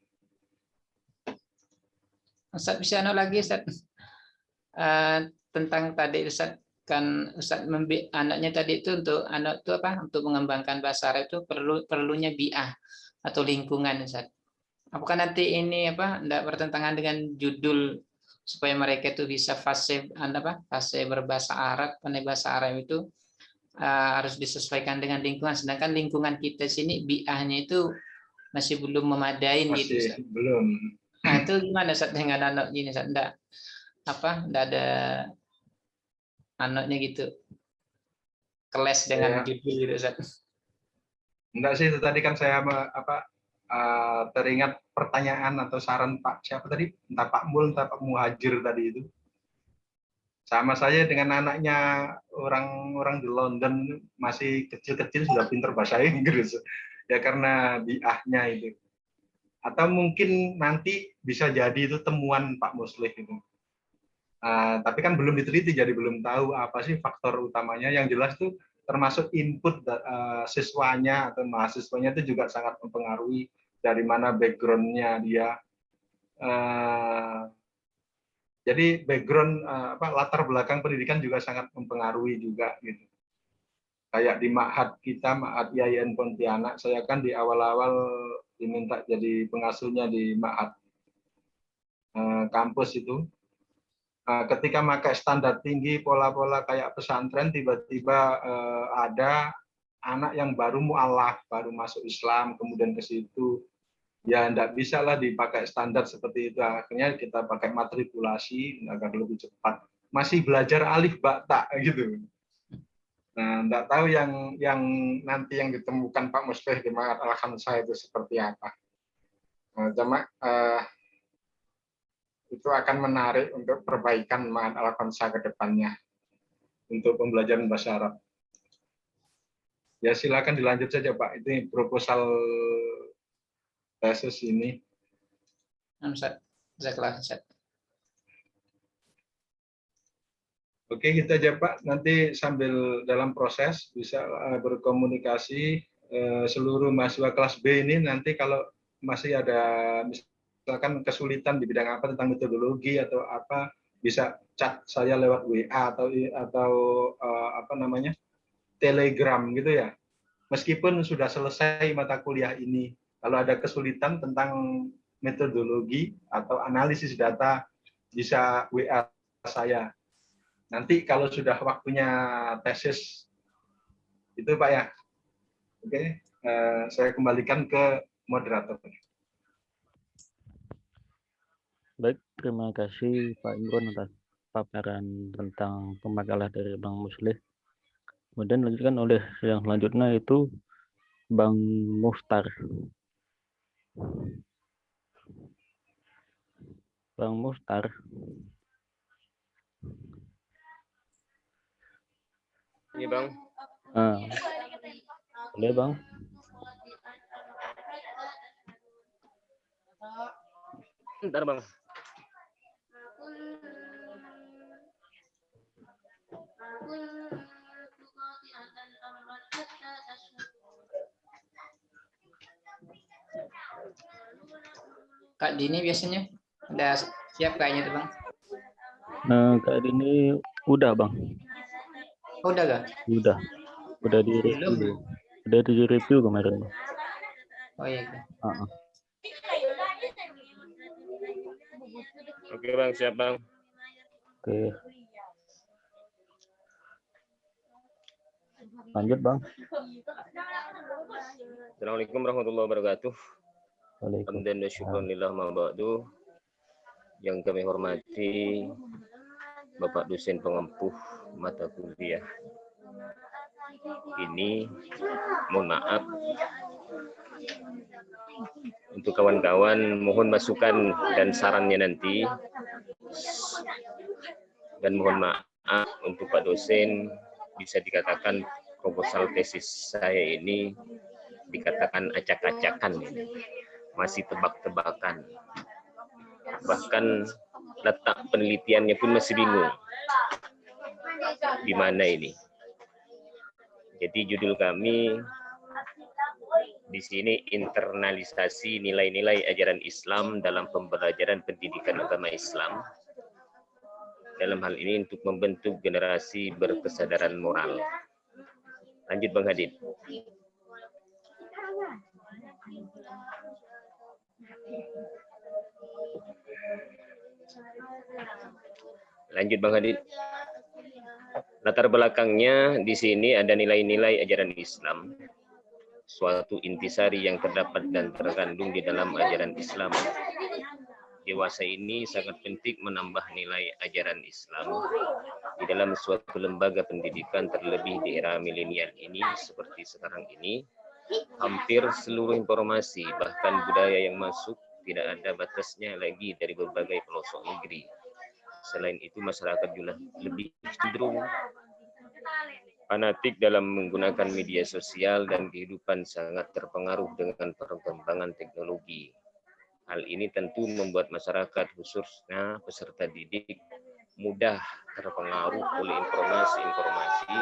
Ustaz bisa lagi, Ustaz, tentang tadi Ustaz kan Ustaz anaknya tadi itu untuk anak itu untuk mengembangkan bahasa Arab itu perlunya bi'ah atau lingkungan, Ustaz. Apakah nanti ini enggak bertentangan dengan judul supaya mereka itu bisa fase berbahasa Arab, pandai bahasa Arab itu harus disesuaikan dengan lingkungan, sedangkan lingkungan kita sini biahnya itu masih belum memadai gitu. Masih belum. Nah, itu gimana Ustaz dengan anak ini Ustaz? Enggak ada anaknya gitu. Keles dengan judul gitu Ustaz. Enggak sih, itu tadi kan saya teringat pertanyaan atau saran Pak siapa tadi? Entah Pak Mul, entah Pak Muhajir tadi itu. Sama saya dengan anaknya orang di London masih kecil-kecil sudah pintar bahasa Inggris. Ya karena biahnya itu. Atau mungkin nanti bisa jadi itu temuan Pak Muslih itu. Tapi kan belum diteliti, jadi belum tahu apa sih faktor utamanya. Yang jelas tuh termasuk input siswanya atau mahasiswanya itu juga sangat mempengaruhi dari mana background-nya dia. Jadi background latar belakang pendidikan juga sangat mempengaruhi juga gitu. Kayak di Ma'had kita, Ma'had IAIN Pontianak, saya kan di awal-awal diminta jadi pengasuhnya di Ma'had kampus itu. Ketika pakai standar tinggi, pola-pola kayak pesantren, tiba-tiba ada anak yang baru mu'alaf, baru masuk Islam, kemudian ke situ. Ya enggak bisa lah dipakai standar seperti itu. Akhirnya kita pakai matrikulasi agar lebih cepat. Masih belajar alif ba ta gitu. Nah, enggak tahu yang nanti yang ditemukan Pak Muslih di Ma'had Al-Khamsah itu seperti apa. Cuma itu akan menarik untuk perbaikan Ma'had Al-Khamsah ke depannya untuk pembelajaran bahasa Arab. Ya silakan dilanjut saja Pak. Ini proposal tesis ini. Oke, gitu aja Pak. Nanti sambil dalam proses bisa berkomunikasi seluruh mahasiswa kelas B ini, nanti kalau masih ada misalkan kesulitan di bidang apa tentang metodologi atau apa, bisa chat saya lewat WA atau Telegram gitu ya. Meskipun sudah selesai mata kuliah ini, kalau ada kesulitan tentang metodologi atau analisis data, bisa WA saya. Nanti kalau sudah waktunya tesis, itu Pak ya. Oke, saya kembalikan ke moderator. Baik, terima kasih Pak Imron atas paparan tentang pemakalah dari Bang Muslih. Kemudian dilanjutkan oleh yang selanjutnya itu Bang Muhtar. Bang Muhtar. Ini Bang. Boleh Bang. Bentar Bang. Kak Dini biasanya udah siap kayaknya tuh Bang. Kak Dini udah Bang. Udah gak? Udah di review. Udah di review kemarin Bang. Oh iya. Oke Bang, siap Bang. Oke. Lanjut Bang. Assalamualaikum warahmatullahi wabarakatuh. Waalaikumsalam. Hamdan wa syukran lillah ma ba'du. Yang kami hormati Bapak dosen pengempuh mata kuliah ini, mohon maaf untuk kawan-kawan, mohon masukan dan sarannya nanti, dan mohon maaf untuk Pak dosen, bisa dikatakan proposal tesis saya ini dikatakan acak-acakan, masih tebak-tebakan, bahkan letak penelitiannya pun masih bingung di mana ini. Jadi judul kami di sini internalisasi nilai-nilai ajaran Islam dalam pembelajaran pendidikan agama Islam. Dalam hal ini untuk membentuk generasi berkesadaran moral. Lanjut Bang Hadid. Lanjut Bang Hadid. Latar belakangnya di sini ada nilai-nilai ajaran Islam, suatu intisari yang terdapat dan terkandung di dalam ajaran Islam. Dewasa ini sangat penting menambah nilai ajaran Islam di dalam suatu lembaga pendidikan, terlebih di era milenial ini seperti sekarang ini. Hampir seluruh informasi bahkan budaya yang masuk tidak ada batasnya lagi dari berbagai pelosok negeri. Selain itu, masyarakat juga lebih cenderung fanatik dalam menggunakan media sosial dan kehidupan sangat terpengaruh dengan perkembangan teknologi. Hal ini tentu membuat masyarakat, khususnya peserta didik, mudah terpengaruh oleh informasi-informasi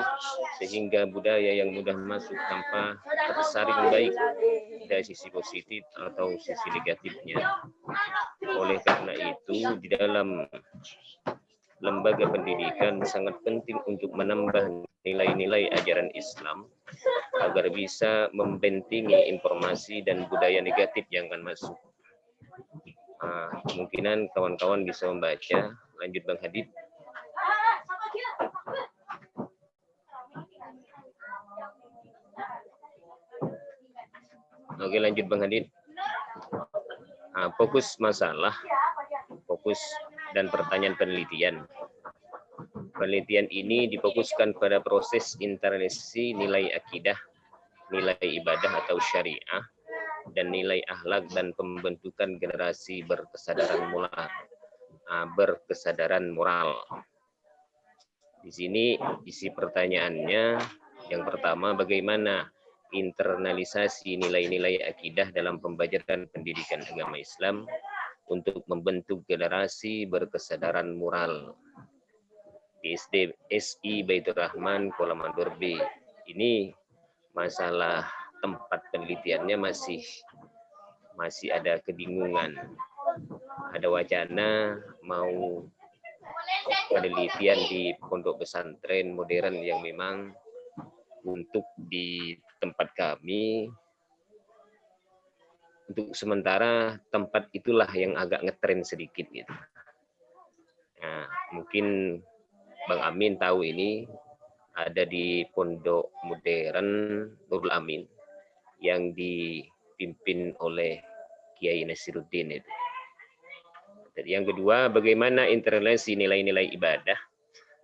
sehingga budaya yang mudah masuk tanpa tersaring baik dari sisi positif atau sisi negatifnya. Oleh karena itu, di dalam lembaga pendidikan sangat penting untuk menambah nilai-nilai ajaran Islam agar bisa membentengi informasi dan budaya negatif yang akan masuk. Kemungkinan kawan-kawan bisa membaca. Lanjut Bang Hadid. Oke, lanjut Bang Hadid. Fokus masalah, fokus dan pertanyaan penelitian. Penelitian ini difokuskan pada proses internalisasi nilai akidah, nilai ibadah atau syariah, dan nilai akhlak dan pembentukan generasi berkesadaran moral. Di sini isi pertanyaannya yang pertama, bagaimana internalisasi nilai-nilai akidah dalam pembelajaran pendidikan agama Islam untuk membentuk generasi berkesadaran moral. Di SD SI Baitur Rahman Kuala Mandor B. Ini masalah tempat penelitiannya masih ada kebingungan. Ada wacana mau penelitian di pondok pesantren modern yang memang untuk di tempat kami, untuk sementara tempat itulah yang agak ngetren sedikit gitu. Nah, mungkin Bang Amin tahu ini ada di pondok modern Nurul Amin yang dipimpin oleh Kiai Nasiruddin itu. Dan yang kedua, bagaimana internalisasi nilai-nilai ibadah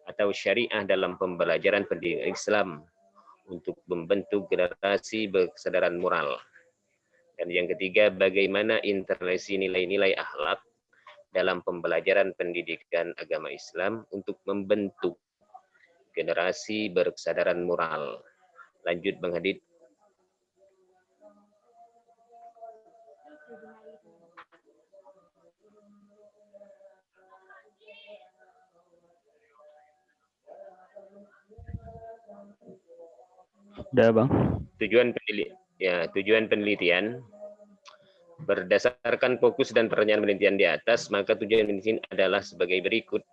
atau syariah dalam pembelajaran pendidikan Islam untuk membentuk generasi berkesadaran moral. Dan yang ketiga, bagaimana internalisasi nilai-nilai akhlak dalam pembelajaran pendidikan agama Islam untuk membentuk generasi berkesadaran moral. Lanjut Bang Hadid. Udah Bang. Tujuan penelitian berdasarkan fokus dan pertanyaan penelitian di atas, maka tujuan penelitian adalah sebagai berikut.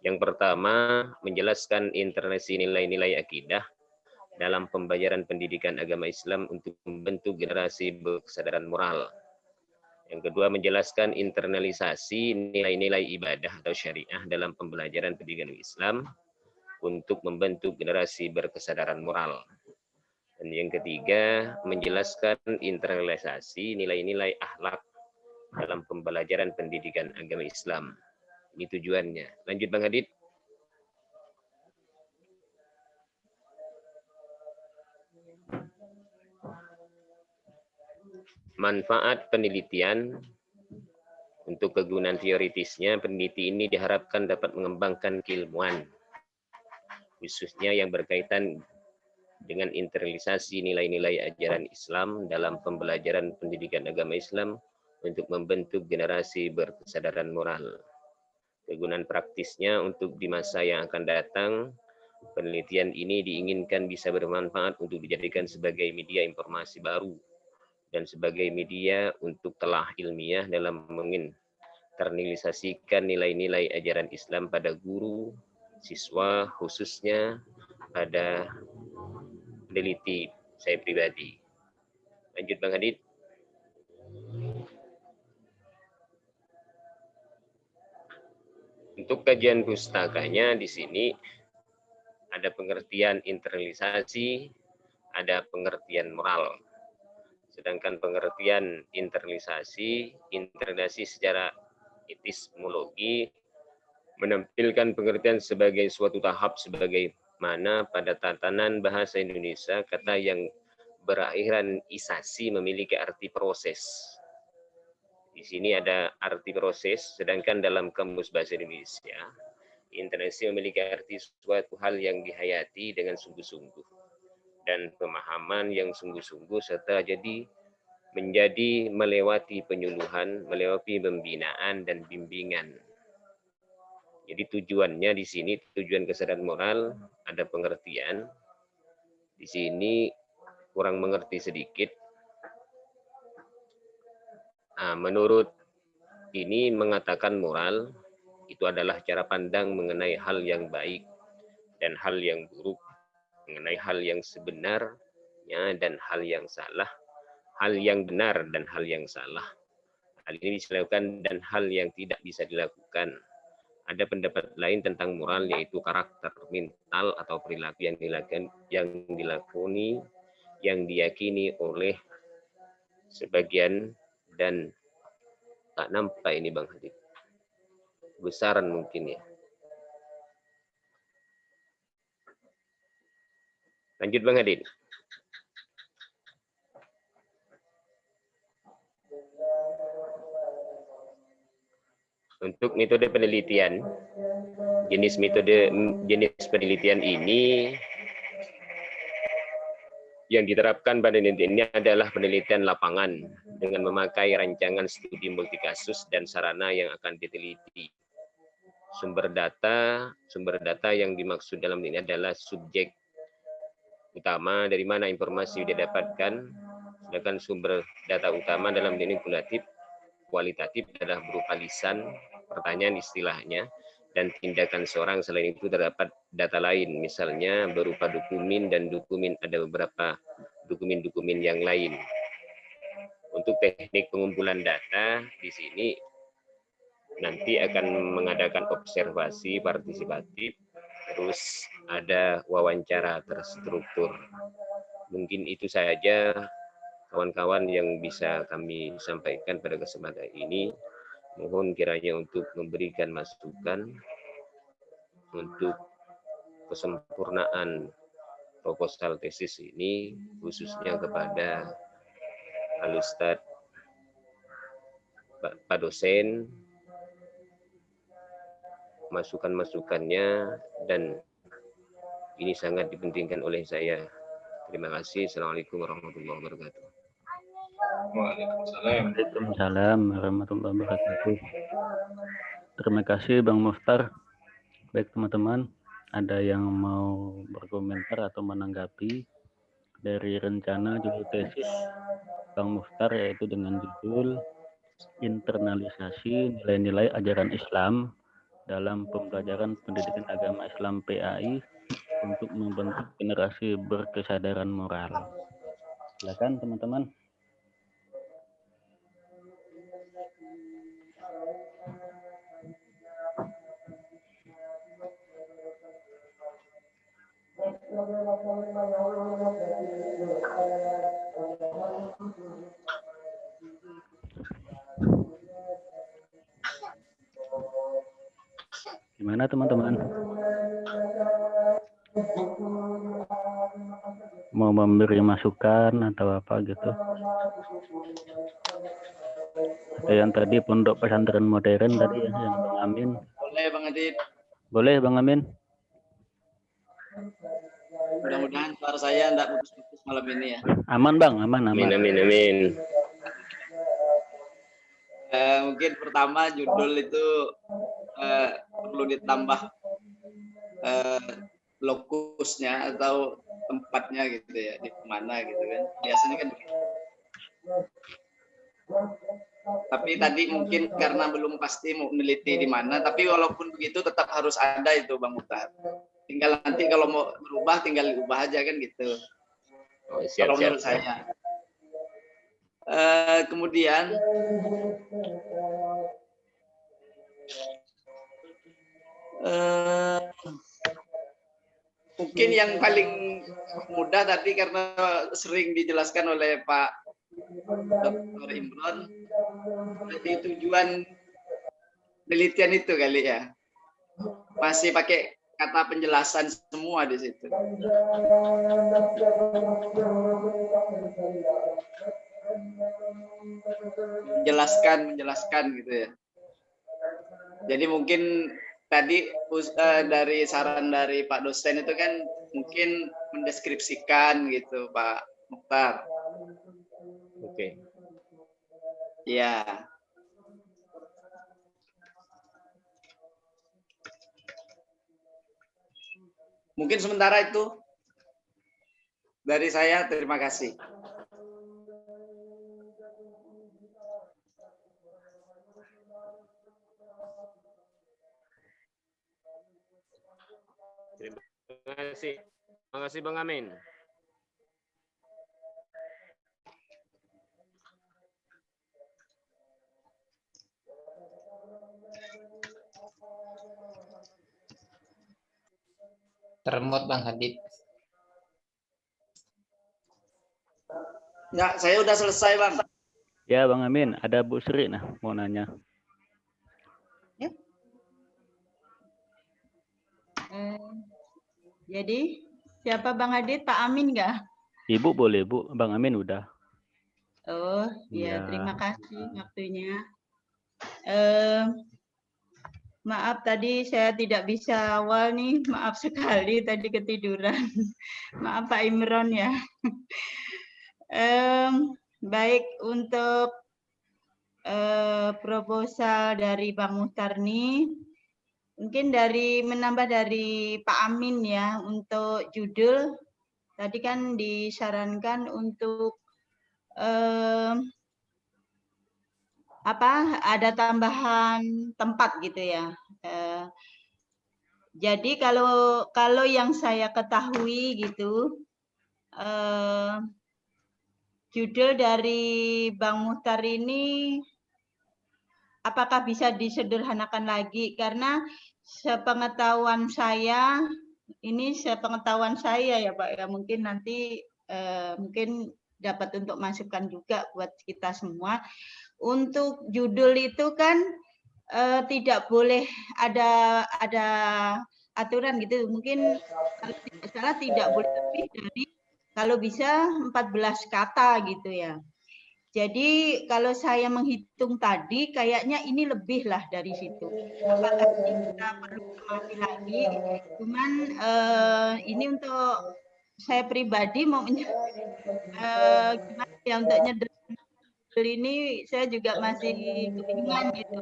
Yang pertama, menjelaskan internalisasi nilai-nilai akidah dalam pembelajaran pendidikan agama Islam untuk membentuk generasi berkesadaran moral. Yang kedua, menjelaskan internalisasi nilai-nilai ibadah atau syariah dalam pembelajaran pendidikan Islam untuk membentuk generasi berkesadaran moral. Dan yang ketiga, menjelaskan internalisasi nilai-nilai akhlak dalam pembelajaran pendidikan agama Islam. Ini tujuannya. Lanjut Bang Hadid. Manfaat penelitian. Untuk kegunaan teoritisnya, peneliti ini diharapkan dapat mengembangkan keilmuan, khususnya yang berkaitan dengan internalisasi nilai-nilai ajaran Islam dalam pembelajaran pendidikan agama Islam untuk membentuk generasi berkesadaran moral. Kegunaan praktisnya untuk di masa yang akan datang, penelitian ini diinginkan bisa bermanfaat untuk dijadikan sebagai media informasi baru dan sebagai media untuk telah ilmiah dalam menginternalisasikan nilai-nilai ajaran Islam pada guru, siswa, khususnya pada peneliti saya pribadi. Lanjut Bang Hadid. Untuk kajian pustakanya di sini ada pengertian internalisasi, ada pengertian moral. Sedangkan pengertian internalisasi secara epistemologi menampilkan pengertian sebagai suatu tahap sebagaimana pada tatanan bahasa Indonesia kata yang berakhiran isasi memiliki arti proses. Di sini ada arti proses, sedangkan dalam kamus bahasa Indonesia internalisasi memiliki arti suatu hal yang dihayati dengan sungguh-sungguh dan pemahaman yang sungguh-sungguh serta menjadi melewati penyuluhan, melewati pembinaan dan bimbingan. Jadi tujuannya di sini, tujuan kesadaran moral, ada pengertian. Di sini kurang mengerti sedikit. Nah, menurut ini mengatakan moral, itu adalah cara pandang mengenai hal yang baik dan hal yang buruk, mengenai hal yang sebenarnya dan hal yang salah, hal yang benar dan hal yang salah. Hal ini bisa dilakukan dan hal yang tidak bisa dilakukan. Ada pendapat lain tentang moral, yaitu karakter mental atau perilaku yang diyakini oleh sebagian dan tak nampak ini Bang Hadid. Besaran mungkin ya. Lanjut Bang Hadid. Untuk metode penelitian, jenis penelitian ini yang diterapkan pada penelitian ini adalah penelitian lapangan dengan memakai rancangan studi multikasus dan sarana yang akan diteliti. Sumber data yang dimaksud dalam ini adalah subjek utama dari mana informasi didapatkan, sedangkan sumber data utama dalam ini kualitatif adalah berupa lisan, pertanyaan istilahnya, dan tindakan seorang. Selain itu terdapat data lain, misalnya berupa dokumen dan ada beberapa dokumen yang lain. Untuk teknik pengumpulan data di sini nanti akan mengadakan observasi partisipatif, terus ada wawancara terstruktur. Mungkin itu saja kawan-kawan yang bisa kami sampaikan pada kesempatan ini. Mohon kiranya untuk memberikan masukan untuk kesempurnaan proposal tesis ini, khususnya kepada Al-Ustadz Pak dosen, masukan-masukannya, dan ini sangat dipentingkan oleh saya. Terima kasih. Assalamualaikum warahmatullahi wabarakatuh. Waalaikumsalam warahmatullahi wabarakatuh. Terima kasih Bang Muhtar. Baik teman-teman, ada yang mau berkomentar atau menanggapi dari rencana judul tesis Bang Muhtar, yaitu dengan judul Internalisasi Nilai-nilai Ajaran Islam dalam Pembelajaran Pendidikan Agama Islam PAI untuk membentuk generasi berkesadaran moral. Silakan teman-teman. Gimana teman-teman? Mau memberi masukan atau apa gitu? Ada yang tadi Pondok Pesantren Modern tadi yang Bang Amin. Boleh Bang Adit. Boleh Bang Amin. Mudah-mudahan suara saya tidak putus-putus malam ini ya. Aman Bang, aman. Amin. Mungkin pertama judul itu perlu ditambah lokusnya atau tempatnya gitu ya, di mana gitu kan. Biasanya kan tapi tadi mungkin karena belum pasti mau meneliti di mana, tapi walaupun begitu tetap harus ada itu Bang Muhtar. Tinggal nanti kalau mau berubah tinggal diubah aja kan gitu. Oh, siap. Menurut saya. Kemudian Mungkin yang paling mudah tadi karena sering dijelaskan oleh Pak Dr. Imron, jadi tujuan penelitian itu kali ya. Masih pakai kata penjelasan semua di situ. Menjelaskan gitu ya. Jadi mungkin tadi dari saran dari Pak dosen itu kan mungkin mendeskripsikan gitu Pak Mukhtar. Oke. Ya. Mungkin sementara itu dari saya, terima kasih. Terima kasih Bang Amin. Termot Bang Hadid. Ya, saya udah selesai Bang. Ya Bang Amin, ada Bu Sri nah mau nanya. Ya. Jadi siapa Bang Hadid? Pak Amin nggak? Ibu boleh Bu, Bang Amin udah. Oh Ya. ya, terima kasih waktunya. Maaf tadi saya tidak bisa awal nih, maaf sekali tadi ketiduran. Maaf Pak Imron ya. Baik, untuk proposal dari Bang Mukhtar nih, mungkin menambah dari Pak Amin ya, untuk judul tadi kan disarankan untuk ada tambahan tempat gitu ya. Jadi kalau yang saya ketahui gitu, judul dari Bang Mukhtar ini apakah bisa disederhanakan lagi, karena sepengetahuan saya ya Pak ya, mungkin nanti mungkin dapat untuk masukan juga buat kita semua. Untuk judul itu kan tidak boleh ada aturan gitu, mungkin kalau tidak salah tidak boleh lebih dari kalau bisa 14 kata gitu ya. Jadi kalau saya menghitung tadi kayaknya ini lebih lah dari situ. Apakah kita perlu cermati lagi? Cuman ini untuk saya pribadi mau gimana ya untuk nyeder ini saya juga masih kebingungan gitu.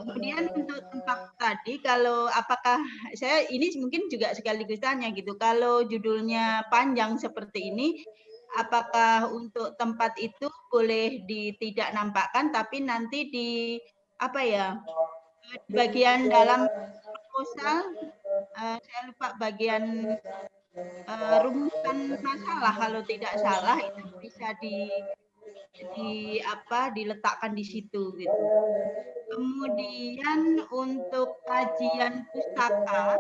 Kemudian untuk tempat tadi, kalau apakah saya ini mungkin juga sekaligus tanya gitu, kalau judulnya panjang seperti ini, apakah untuk tempat itu boleh tidak nampakkan, tapi nanti di bagian dalam proposal, saya lupa bagian rumusan masalah kalau tidak salah itu bisa diletakkan di situ gitu. Kemudian untuk kajian pustaka,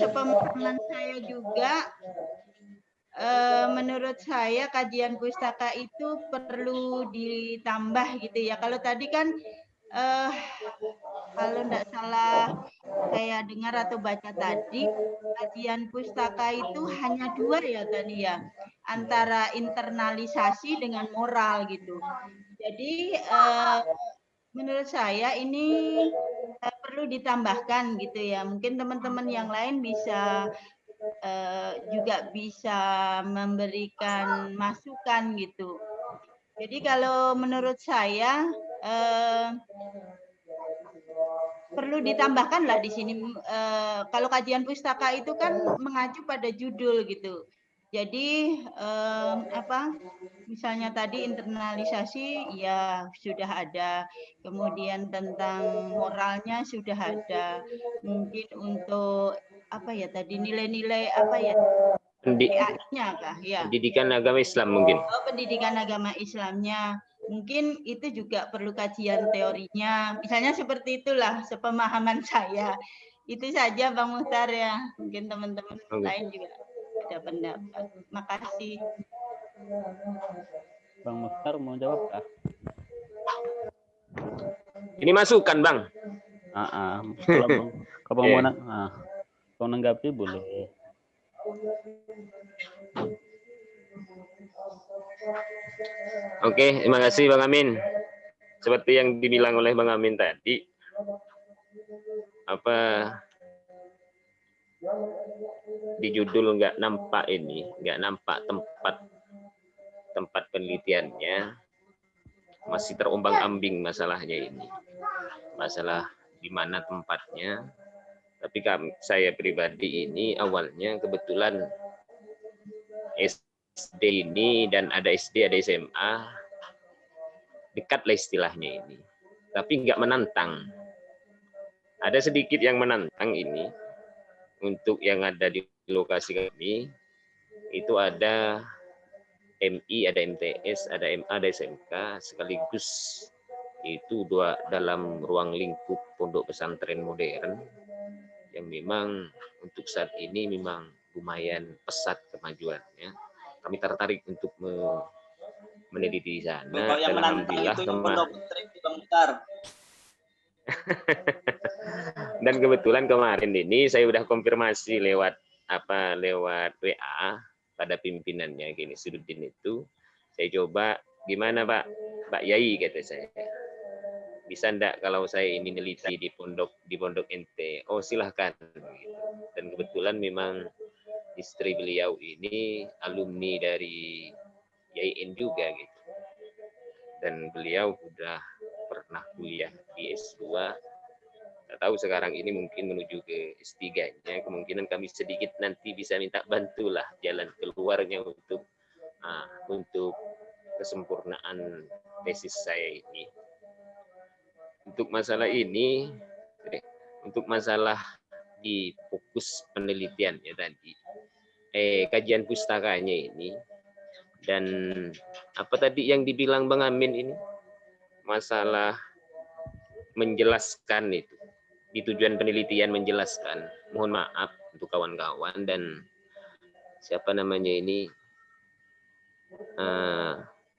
sepemahaman saya juga, menurut saya kajian pustaka itu perlu ditambah gitu ya. Kalau tadi kan kalau tidak salah saya dengar atau baca tadi, kajian pustaka itu hanya 2 ya tadi ya, antara internalisasi dengan moral gitu. Jadi menurut saya ini perlu ditambahkan gitu ya. Mungkin teman-teman yang lain bisa juga bisa memberikan masukan gitu. Jadi kalau menurut saya perlu ditambahkan lah di sini. Kalau kajian pustaka itu kan mengacu pada judul gitu. Jadi misalnya tadi internalisasi ya sudah ada, kemudian tentang moralnya sudah ada, mungkin untuk tadi nilai-nilai PAI-nya kah ya? Pendidikan agama Islam mungkin. Pendidikan agama Islamnya, mungkin itu juga perlu kajian teorinya. Misalnya seperti itulah sepemahaman saya. Itu saja Bang Muhtar ya. Mungkin teman-teman lain juga ada pendapat. Makasih. Bang Muhtar mau jawab kah? Ini masukan, Bang. Kalau mau menanggapi boleh. Oke, terima kasih Bang Amin. Seperti yang dibilang oleh Bang Amin tadi, di judul nggak nampak tempat penelitiannya, masih terombang-ambing masalahnya ini. Masalah di mana tempatnya. Tapi saya pribadi ini awalnya kebetulan SD ini dan ada SD, ada SMA, dekat lah istilahnya ini. Tapi nggak menantang. Ada sedikit yang menantang ini. Untuk yang ada di lokasi kami, itu ada MI, ada MTS, ada MA, ada SMK, sekaligus itu dua dalam ruang lingkup pondok pesantren modern yang memang untuk saat ini memang lumayan pesat kemajuannya. Kami tertarik untuk meneliti di sana. Yang Alhamdulillah pondok pesantren Bang Muhtar. Dan kebetulan kemarin ini saya udah konfirmasi lewat WA pada pimpinannya gini Sududin itu. Saya coba gimana Pak Yai kata saya. Bisa enggak kalau saya ini neliti di pondok ente? Oh silahkan. Dan kebetulan memang istri beliau ini alumni dari YIN juga gitu. Dan beliau sudah pernah kuliah di S2. Tidak tahu sekarang ini mungkin menuju ke S3-nya. Kemungkinan kami sedikit nanti bisa minta bantulah jalan keluarnya untuk kesempurnaan tesis saya ini. Untuk masalah ini, untuk masalah di fokus penelitiannya tadi, kajian pustakanya ini, dan apa tadi yang dibilang Bang Amin ini, masalah menjelaskan itu, di tujuan penelitian menjelaskan, mohon maaf untuk kawan-kawan dan siapa namanya ini,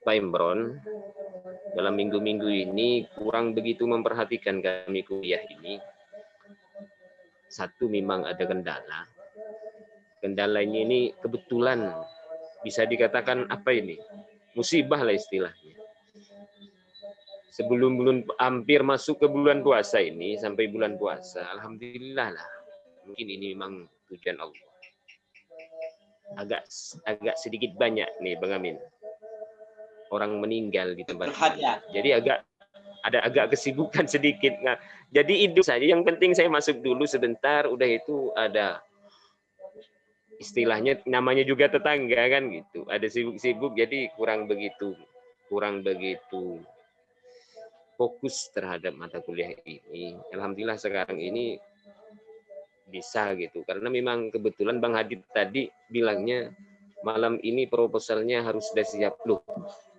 Pak Imron, dalam minggu-minggu ini kurang begitu memperhatikan kami kuliah ini. Satu memang ada kendala. Kendalanya ini kebetulan bisa dikatakan apa ini? Musibah lah istilahnya. Sebelum hampir masuk ke bulan puasa ini, sampai bulan puasa, alhamdulillah lah. Mungkin ini memang tujuan Allah. Agak sedikit banyak nih Bang Amin. Orang meninggal di tempat ini. Jadi agak kesibukan sedikit. Nah, jadi hidup saja. Yang penting saya masuk dulu sebentar. Udah itu ada istilahnya namanya juga tetangga kan gitu. Ada sibuk-sibuk. Jadi kurang begitu fokus terhadap mata kuliah ini. Alhamdulillah sekarang ini bisa gitu. Karena memang kebetulan Bang Hadid tadi bilangnya malam ini proposalnya harus sudah siap loh.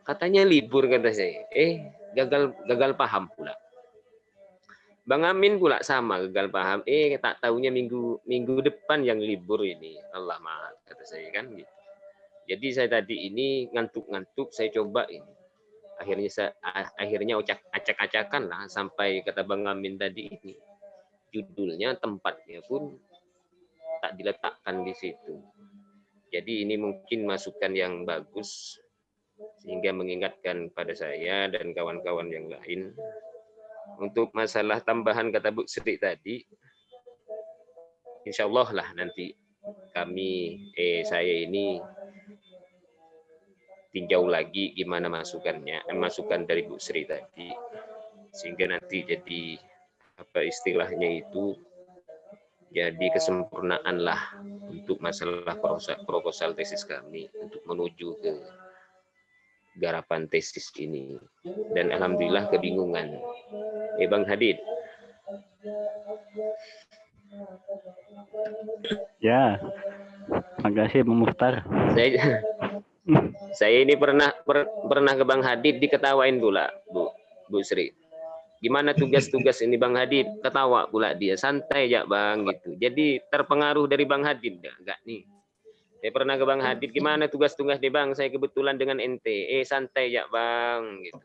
Katanya libur kata saya. Gagal paham pula. Bang Amin pula sama gagal paham. Tak tahunya minggu depan yang libur ini. Allah maaf kata saya kan gitu. Jadi saya tadi ini ngantuk-ngantuk saya coba ini. Akhirnya acak-acakan lah sampai kata Bang Amin tadi ini. Judulnya tempatnya pun tak diletakkan di situ. Jadi ini mungkin masukan yang bagus sehingga mengingatkan pada saya dan kawan-kawan yang lain. Untuk masalah tambahan kata Bu Sri tadi, insya Allah lah nanti saya ini tinjau lagi gimana masukan dari Bu Sri tadi, sehingga nanti jadi apa istilahnya itu jadi kesempurnaan lah untuk masalah proposal tesis kami untuk menuju ke garapan tesis ini. Dan alhamdulillah kebingungan. Bang Hadid. Ya, makasih Bang Muhtar. Saya ini pernah ke Bang Hadid diketawain pula, Bu Sri. Gimana tugas-tugas ini Bang Hadid? Ketawa pula dia, santai ya Bang gitu. Jadi terpengaruh dari Bang Hadid enggak nih? Saya pernah ke Bang Hadid, gimana tugas-tugas di Bang? Saya kebetulan dengan ente, santai ya Bang gitu.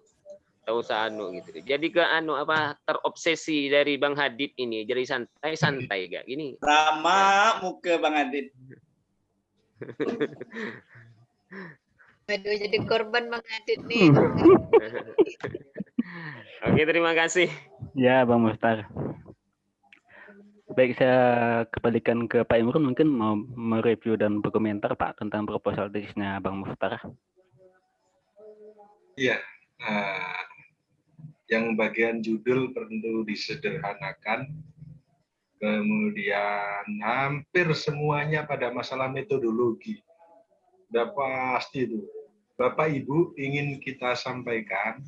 Tahu usah anu gitu. Jadi ke anu apa terobsesi dari Bang Hadid ini, jadi santai gak gini. Ramah muka Bang Hadid. Aduh, jadi korban Bang Hadid nih. Oke, terima kasih. Ya, Bang Mustar. Baik, saya kembalikan ke Pak Imron, mungkin mau mereview dan berkomentar Pak tentang proposal tesisnya Bang Mustar. Iya, yang bagian judul perlu disederhanakan, kemudian hampir semuanya pada masalah metodologi. Udah pasti itu. Bapak Ibu ingin kita sampaikan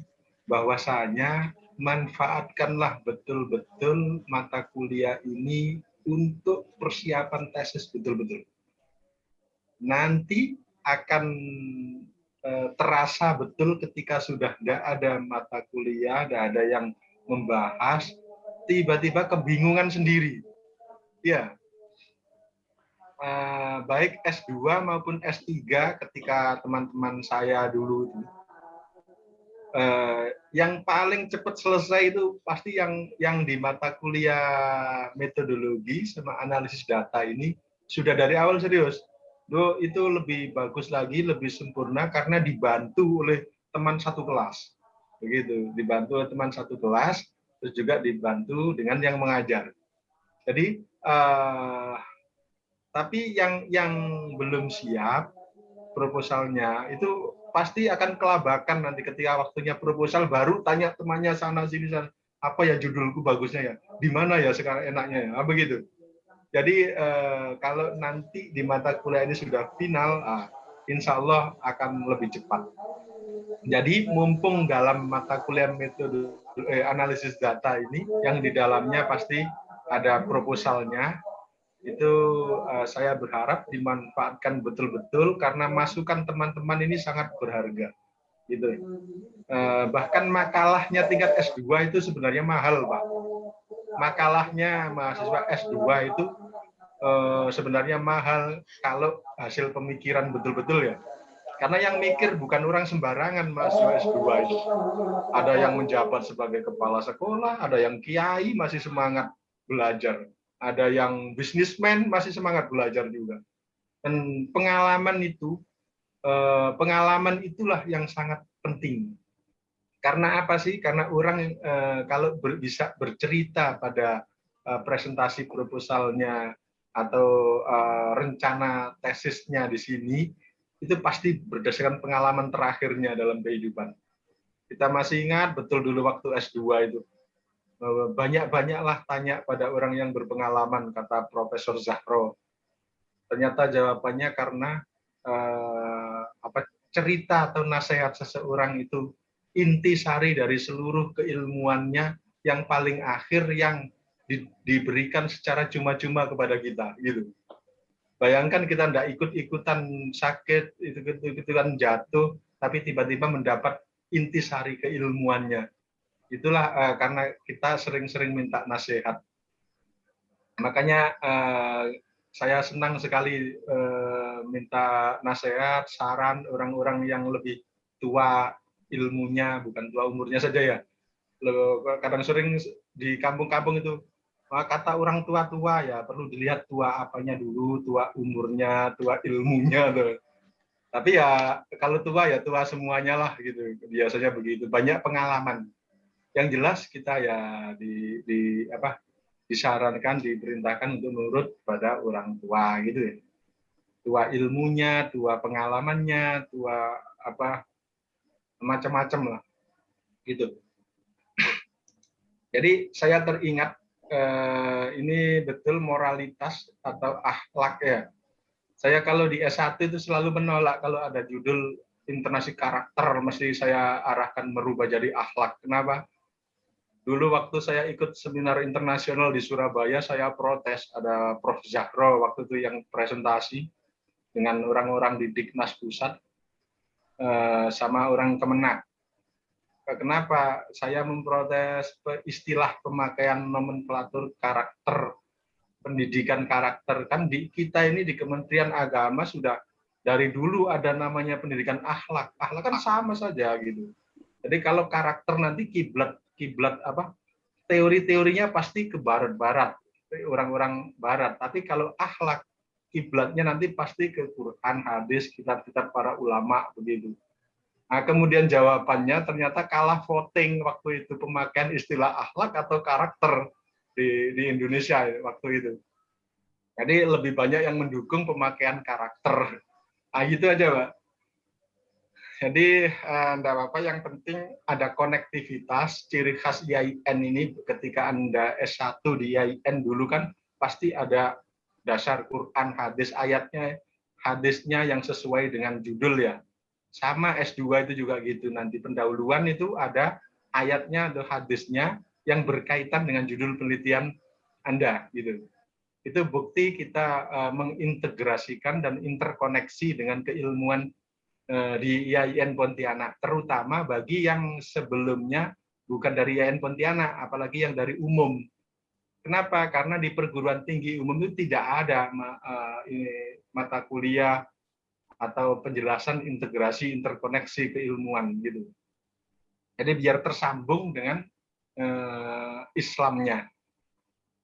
bahwasanya manfaatkanlah betul-betul mata kuliah ini untuk persiapan tesis betul-betul. Nanti akan terasa betul ketika sudah tidak ada mata kuliah, tidak ada yang membahas, tiba-tiba kebingungan sendiri. Ya, baik S2 maupun S3 ketika teman-teman saya dulu yang paling cepat selesai itu pasti yang di mata kuliah metodologi sama analisis data ini sudah dari awal serius. Itu lebih bagus lagi, lebih sempurna karena dibantu oleh teman satu kelas. Begitu, dibantu oleh teman satu kelas, terus juga dibantu dengan yang mengajar. Jadi tapi yang belum siap proposalnya itu pasti akan kelabakan nanti ketika waktunya proposal, baru tanya temannya sana sini sana, apa ya judulku bagusnya ya, di mana ya sekarang enaknya ya, begitu. Jadi kalau nanti di mata kuliah ini sudah final, insya Allah akan lebih cepat. Jadi mumpung dalam mata kuliah metode analisis data ini yang di dalamnya pasti ada proposalnya, itu saya berharap dimanfaatkan betul-betul karena masukan teman-teman ini sangat berharga. Gitu. Bahkan makalahnya tingkat S2 itu sebenarnya mahal, Pak. Makalahnya mahasiswa S2 itu sebenarnya mahal kalau hasil pemikiran betul-betul ya. Karena yang mikir bukan orang sembarangan mahasiswa S2 itu. Ada yang menjabat sebagai kepala sekolah, ada yang kiai masih semangat belajar. Ada yang bisnismen masih semangat belajar juga. Dan pengalaman itulah yang sangat penting. Karena apa sih? Karena orang kalau bisa bercerita pada presentasi proposalnya atau rencana tesisnya di sini, itu pasti berdasarkan pengalaman terakhirnya dalam kehidupan. Kita masih ingat betul dulu waktu S2 itu. Banyak-banyaklah tanya pada orang yang berpengalaman, kata Profesor Zahro. Ternyata jawabannya karena cerita atau nasihat seseorang itu intisari dari seluruh keilmuannya yang paling akhir yang diberikan secara cuma-cuma kepada kita. Gitu. Bayangkan kita tidak ikut-ikutan sakit, ikut-ikutan jatuh, tapi tiba-tiba mendapat intisari keilmuannya. Itulah karena kita sering-sering minta nasihat. Makanya saya senang sekali minta nasihat, saran orang-orang yang lebih tua ilmunya, bukan tua umurnya saja ya. Kadang sering di kampung-kampung itu, kata orang tua-tua ya perlu dilihat tua apanya dulu, tua umurnya, tua ilmunya. Tuh. Tapi ya kalau tua ya tua semuanya lah gitu. Biasanya begitu, banyak pengalaman. Yang jelas kita ya disarankan, diperintahkan untuk nurut pada orang tua gitu ya. Tua ilmunya, tua pengalamannya, tua macam-macam lah gitu. Jadi saya teringat ini betul moralitas atau akhlak ya. Saya kalau di S1 itu selalu menolak kalau ada judul internasi karakter, mesti saya arahkan merubah jadi akhlak. Kenapa? Dulu waktu saya ikut seminar internasional di Surabaya, saya protes. Ada Prof. Zahro waktu itu yang presentasi dengan orang-orang di Diknas Pusat. sama orang Kemenak. Kenapa saya memprotes istilah pemakaian nomenklatur karakter, pendidikan karakter? Kan di kita ini di Kementerian Agama sudah dari dulu ada namanya pendidikan akhlak. Akhlak kan sama saja gitu. Jadi kalau karakter nanti kiblat apa? Teori-teorinya pasti ke barat-barat, orang-orang barat. Tapi kalau akhlak, kiblatnya nanti pasti ke Quran, hadis, kitab-kitab para ulama begitu. Nah, kemudian jawabannya ternyata kalah voting waktu itu pemakaian istilah akhlak atau karakter di Indonesia waktu itu. Jadi lebih banyak yang mendukung pemakaian karakter. Nah, gitu aja, Pak. Jadi enggak apa-apa, yang penting ada konektivitas. Ciri khas IAIN ini ketika Anda S1 di IAIN dulu kan pasti ada dasar Quran, hadis, ayatnya, hadisnya yang sesuai dengan judul ya. Sama S2 itu juga gitu, nanti pendahuluan itu ada ayatnya atau hadisnya yang berkaitan dengan judul penelitian Anda gitu. Itu bukti kita mengintegrasikan dan interkoneksi dengan keilmuan di IAIN Pontianak, terutama bagi yang sebelumnya bukan dari IAIN Pontianak, apalagi yang dari umum. Kenapa? Karena di perguruan tinggi umum itu tidak ada mata kuliah atau penjelasan integrasi interkoneksi keilmuan gitu. Jadi biar tersambung dengan Islamnya.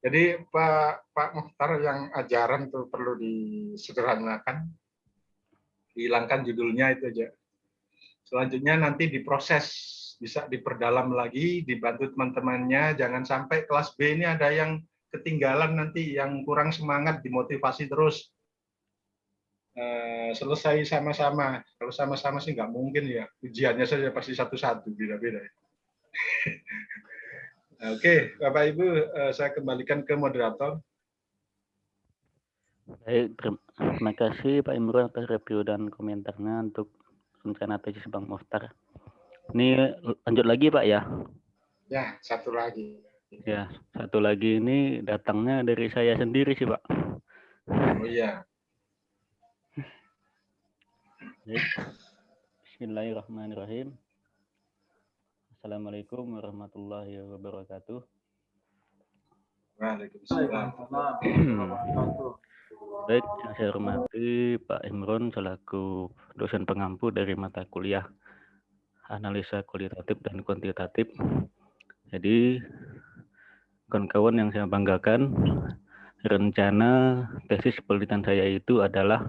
Jadi Pak Mukhtar, yang ajaran itu perlu disederhanakan, hilangkan judulnya itu aja. Selanjutnya nanti diproses, bisa diperdalam lagi, dibantu teman-temannya. Jangan sampai kelas B ini ada yang ketinggalan nanti, yang kurang semangat, dimotivasi terus. Selesai sama-sama. Kalau sama-sama sih nggak mungkin ya. Ujiannya saja pasti satu-satu, beda-beda. Oke, Bapak Ibu, saya kembalikan ke moderator. Baik, terima kasih Pak Imron atas review dan komentarnya untuk rencana tesis Bang Mukhtar. Ini lanjut lagi Pak ya? Ya, satu lagi. Ya, satu lagi ini datangnya dari saya sendiri sih Pak. Oh iya. Bismillahirrahmanirrahim. Assalamualaikum warahmatullahi wabarakatuh. Waalaikumsalam. Baik, yang saya hormati Pak Imron selaku dosen pengampu dari mata kuliah analisa kualitatif dan kuantitatif. Jadi, kawan-kawan yang saya banggakan, rencana tesis penelitian saya itu adalah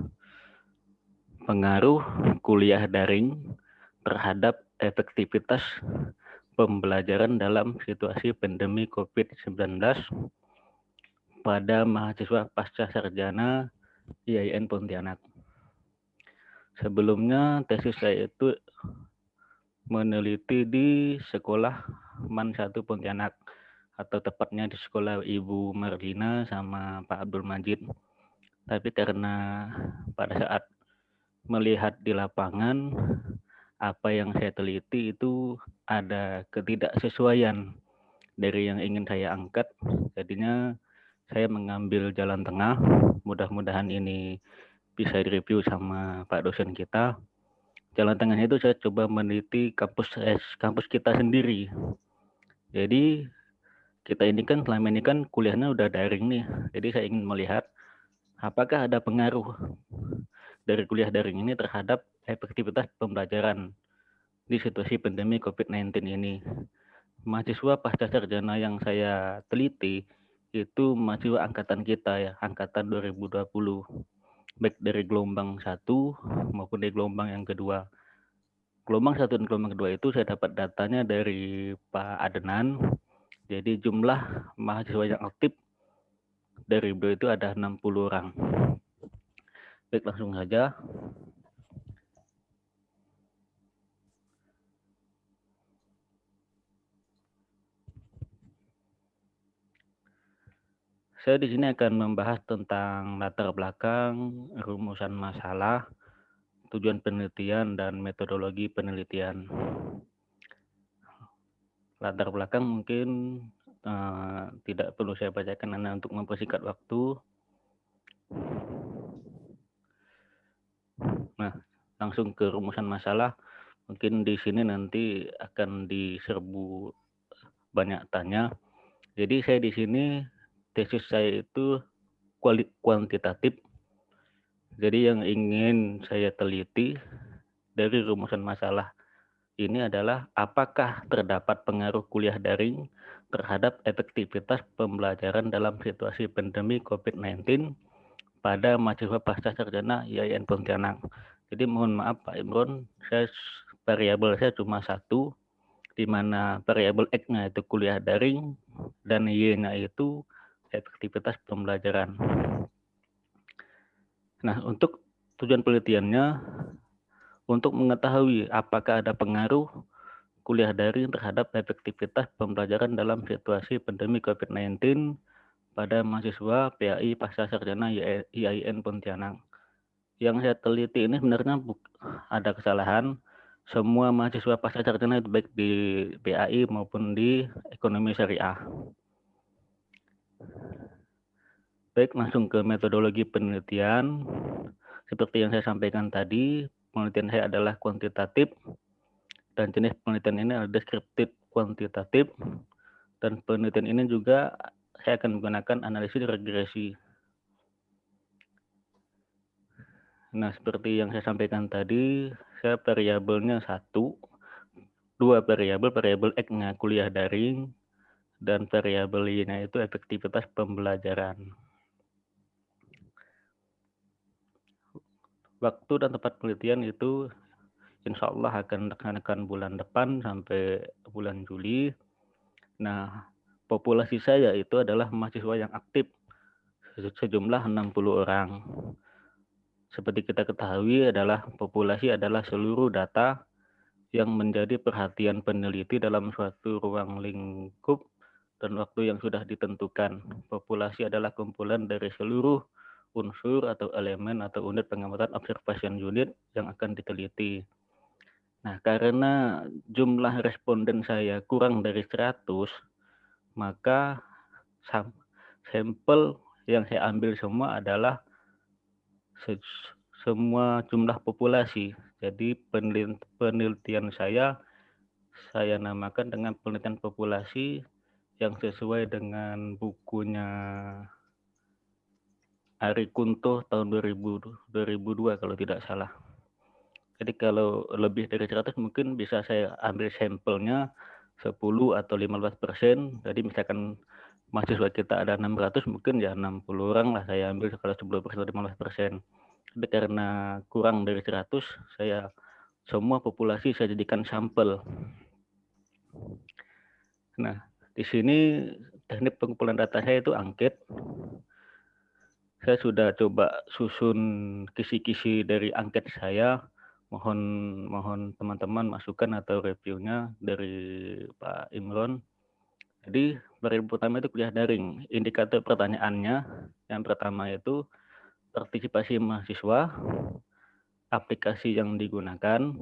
pengaruh kuliah daring terhadap efektivitas pembelajaran dalam situasi pandemi COVID-19 pada mahasiswa pasca sarjana IAIN Pontianak. Sebelumnya tesis saya itu meneliti di sekolah MAN 1 Pontianak, atau tepatnya di sekolah Ibu Marlina sama Pak Abdul Majid. Tapi karena pada saat melihat di lapangan apa yang saya teliti itu ada ketidaksesuaian dari yang ingin saya angkat, jadinya saya mengambil jalan tengah. Mudah-mudahan ini bisa direview sama Pak dosen kita. Jalan tengahnya itu saya coba meneliti kampus kita sendiri. Jadi kita ini kan selama ini kan kuliahnya udah daring nih. Jadi saya ingin melihat apakah ada pengaruh dari kuliah daring ini terhadap efektivitas pembelajaran di situasi pandemi COVID-19 ini. Mahasiswa pasca sarjana yang saya teliti itu mahasiswa angkatan kita ya, angkatan 2020. Baik dari gelombang 1 maupun dari gelombang yang kedua. Gelombang 1 dan gelombang kedua itu saya dapat datanya dari Pak Adnan. Jadi jumlah mahasiswa yang aktif dari beliau itu ada 60 orang. Baik, langsung saja. Saya di sini akan membahas tentang latar belakang, rumusan masalah, tujuan penelitian, dan metodologi penelitian. Latar belakang mungkin tidak perlu saya bacakan karena untuk mempersingkat waktu. Nah, langsung ke rumusan masalah. Mungkin di sini nanti akan diserbu banyak tanya. Jadi saya di sini tesis saya itu kuantitatif. Jadi yang ingin saya teliti dari rumusan masalah ini adalah apakah terdapat pengaruh kuliah daring terhadap efektivitas pembelajaran dalam situasi pandemi COVID-19 pada mahasiswa pasca sarjana IAIN Pontianak. Jadi mohon maaf Pak Imron, variabel saya cuma satu, di mana variabel X-nya itu kuliah daring dan Y-nya itu efektivitas pembelajaran. Nah, untuk tujuan penelitiannya, untuk mengetahui apakah ada pengaruh kuliah daring terhadap efektivitas pembelajaran dalam situasi pandemi COVID-19 pada mahasiswa PAI pasca sarjana IAIN Pontianak. Yang saya teliti ini sebenarnya ada kesalahan. Semua mahasiswa pasca sarjana itu baik di PAI maupun di ekonomi syariah. Baik, langsung ke metodologi penelitian. Seperti yang saya sampaikan tadi, penelitian saya adalah kuantitatif, dan jenis penelitian ini adalah deskriptif kuantitatif, dan penelitian ini juga saya akan menggunakan analisis regresi. Nah, seperti yang saya sampaikan tadi, saya variabelnya dua variabel X-nya kuliah daring, dan variabel Y-nya itu efektivitas pembelajaran. Waktu dan tempat penelitian itu insya Allah akan dilaksanakan bulan depan sampai bulan Juli. Nah, populasi saya itu adalah mahasiswa yang aktif, sejumlah 60 orang. Seperti kita ketahui populasi adalah seluruh data yang menjadi perhatian peneliti dalam suatu ruang lingkup dan waktu yang sudah ditentukan. Populasi adalah kumpulan dari seluruh unsur atau elemen atau unit pengamatan observation unit yang akan diteliti. Nah, karena jumlah responden saya kurang dari 100, maka sampel yang saya ambil semua adalah semua jumlah populasi. Jadi penelitian saya namakan dengan penelitian populasi yang sesuai dengan bukunya Ari Kunto tahun 2002 kalau tidak salah. Jadi kalau lebih dari 100 mungkin bisa saya ambil sampelnya 10 atau 15%. Jadi misalkan mahasiswa kita ada 600, mungkin ya 60 orang lah saya ambil kalau 10% atau 15%. Tapi karena kurang dari 100, saya semua populasi saya jadikan sampel. Nah, di sini teknik pengumpulan data saya itu angket. Saya sudah coba susun kisi-kisi dari angket saya. Mohon teman-teman masukan atau reviewnya dari Pak Imron. Jadi variabel pertama itu kuliah daring. Indikator pertanyaannya yang pertama itu partisipasi mahasiswa, aplikasi yang digunakan,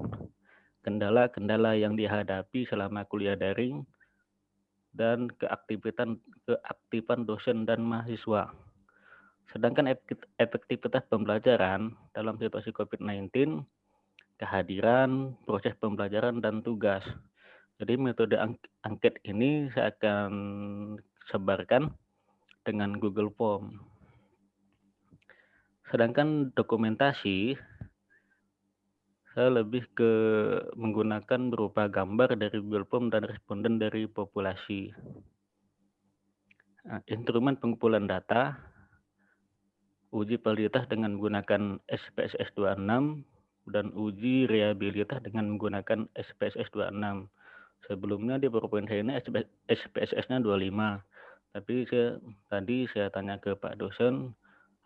kendala-kendala yang dihadapi selama kuliah daring, dan keaktifan dosen dan mahasiswa. Sedangkan efektivitas pembelajaran dalam situasi COVID-19, kehadiran, proses pembelajaran, dan tugas. Jadi metode angket ini saya akan sebarkan dengan Google Form. Sedangkan dokumentasi, saya lebih ke menggunakan berupa gambar dari Google Form dan responden dari populasi. Nah, instrumen pengumpulan data, uji validitas dengan menggunakan SPSS 26 dan uji reliabilitas dengan menggunakan SPSS 26. Sebelumnya di PowerPoint saya ini SPSS-nya 25. Tapi tadi saya tanya ke Pak dosen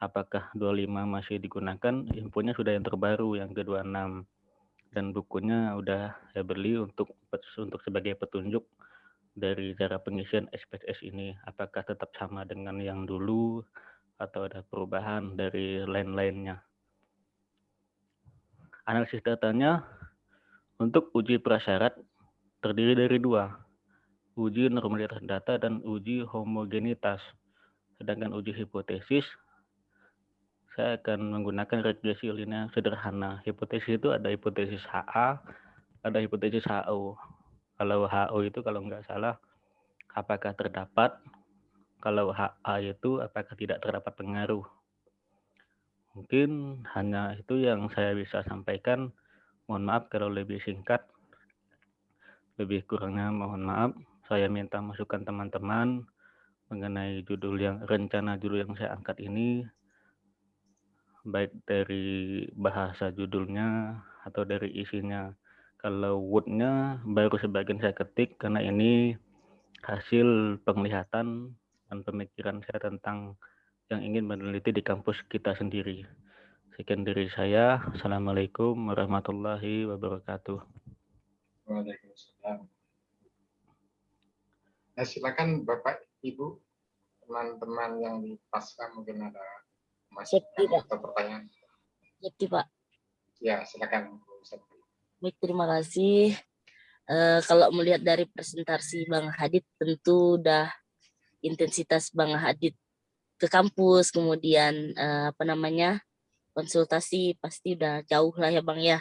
apakah 25 masih digunakan, infonya sudah yang terbaru yang ke 26. Dan bukunya udah saya beli untuk sebagai petunjuk dari cara pengisian SPSS ini, apakah tetap sama dengan yang dulu atau ada perubahan dari lain-lainnya. Analisis datanya untuk uji prasyarat terdiri dari dua, uji normalitas data dan uji homogenitas. Sedangkan uji hipotesis saya akan menggunakan regresi linear sederhana. Hipotesis itu ada hipotesis HA, ada hipotesis HO. Kalau HO itu kalau nggak salah, apakah terdapat? Kalau HA itu apakah tidak terdapat pengaruh? Mungkin hanya itu yang saya bisa sampaikan. Mohon maaf kalau lebih singkat. Lebih kurangnya mohon maaf. Saya minta masukan teman-teman mengenai rencana judul yang saya angkat ini, baik dari bahasa judulnya atau dari isinya. Kalau wood-nya baru sebagian saya ketik karena ini hasil penglihatan dan pemikiran saya tentang yang ingin meneliti di kampus kita sendiri. Sekian dari saya. Assalamualaikum warahmatullahi wabarakatuh. Waalaikumsalam. Nah, silakan Bapak, Ibu, teman-teman yang di Pasca mungkin ada masukan atau pertanyaan. Jadi Pak. Ya, silakan. Baik, terima kasih. Kalau melihat dari presentasi Bang Hadid, tentu udah intensitas Bang Hadid ke kampus, kemudian konsultasi pasti udah jauh lah ya Bang ya,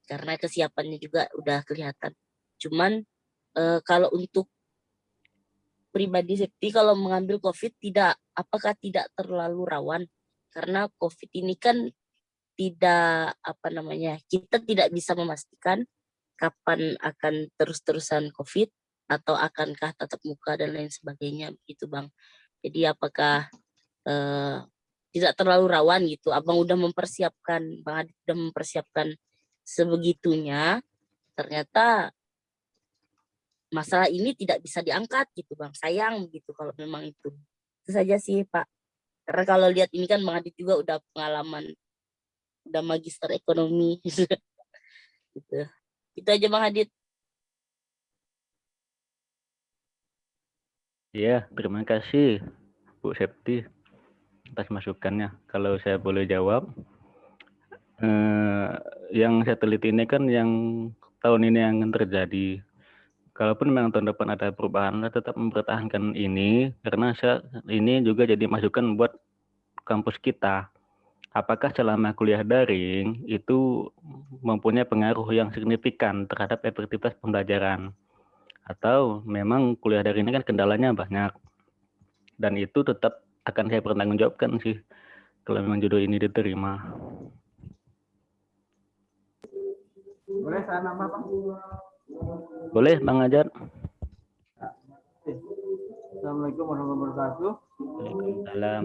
karena kesiapannya juga udah kelihatan. Cuman kalau untuk pribadi Septi, kalau mengambil COVID apakah tidak terlalu rawan? Karena COVID ini kan tidak kita tidak bisa memastikan kapan akan terus-terusan COVID atau akankah tatap muka dan lain sebagainya begitu Bang. Jadi apakah tidak terlalu rawan gitu? Abang udah mempersiapkan, Bang Hadid udah mempersiapkan sebegitunya, ternyata masalah ini tidak bisa diangkat gitu Bang. Sayang begitu kalau memang itu. Itu saja sih Pak. Karena kalau lihat ini kan Bang Hadid juga udah pengalaman, udah magister ekonomi gitu. Itu aja Bang Hadid. Ya, terima kasih Bu Septi atas masukannya. Kalau saya boleh jawab, yang saya teliti ini kan yang tahun ini yang akan terjadi. Kalaupun memang tahun depan ada perubahan, saya tetap mempertahankan ini karena ini juga jadi masukan buat kampus kita. Apakah selama kuliah daring itu mempunyai pengaruh yang signifikan terhadap efektivitas pembelajaran? Atau memang kuliah daring ini kan kendalanya banyak. Dan itu tetap akan saya pertanggungjawabkan sih kalau memang judul ini diterima. Boleh saya nambah Bang? Boleh Bang Ajar. Assalamualaikum warahmatullahi wabarakatuh. Waalaikumsalam.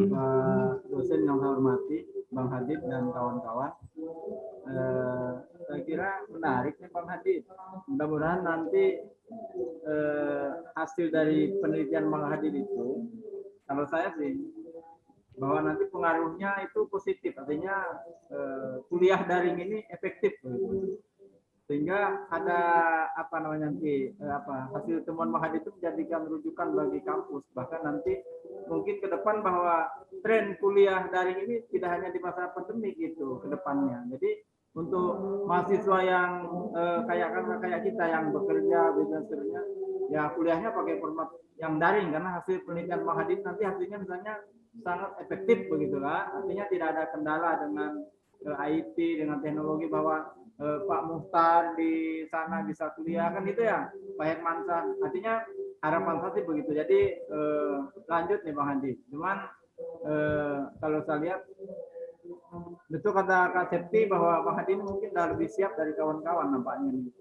Dosen yang saya hormati, Bang Hadid dan kawan-kawan. Saya kira menarik nih Bang Hadid. Mudah-mudahan nanti hasil dari penelitian Bang Hadid itu, kalau saya sih, bahwa nanti pengaruhnya itu positif, artinya kuliah daring ini efektif. Sehingga ada hasil temuan Bang Hadid itu menjadikan rujukan bagi kampus. Bahkan nanti mungkin ke depan bahwa tren kuliah daring ini tidak hanya di masa pandemi gitu ke depannya. Jadi untuk mahasiswa yang kayak kita yang bekerja dan sebagainya, ya kuliahnya pakai format yang daring karena hasil penelitian Bang Hadid nanti hasilnya misalnya sangat efektif begitulah. Artinya tidak ada kendala dengan IT, dengan teknologi bahwa Pak Muhtar di sana bisa kuliah kan gitu ya, Pak Hermansyah. Artinya harapan saya sih begitu. Jadi lanjut nih Bang Hadid. Cuman kalau saya lihat betul kata Kak Septi bahwa Bang Hadid mungkin sudah lebih siap dari kawan-kawan nampaknya nih.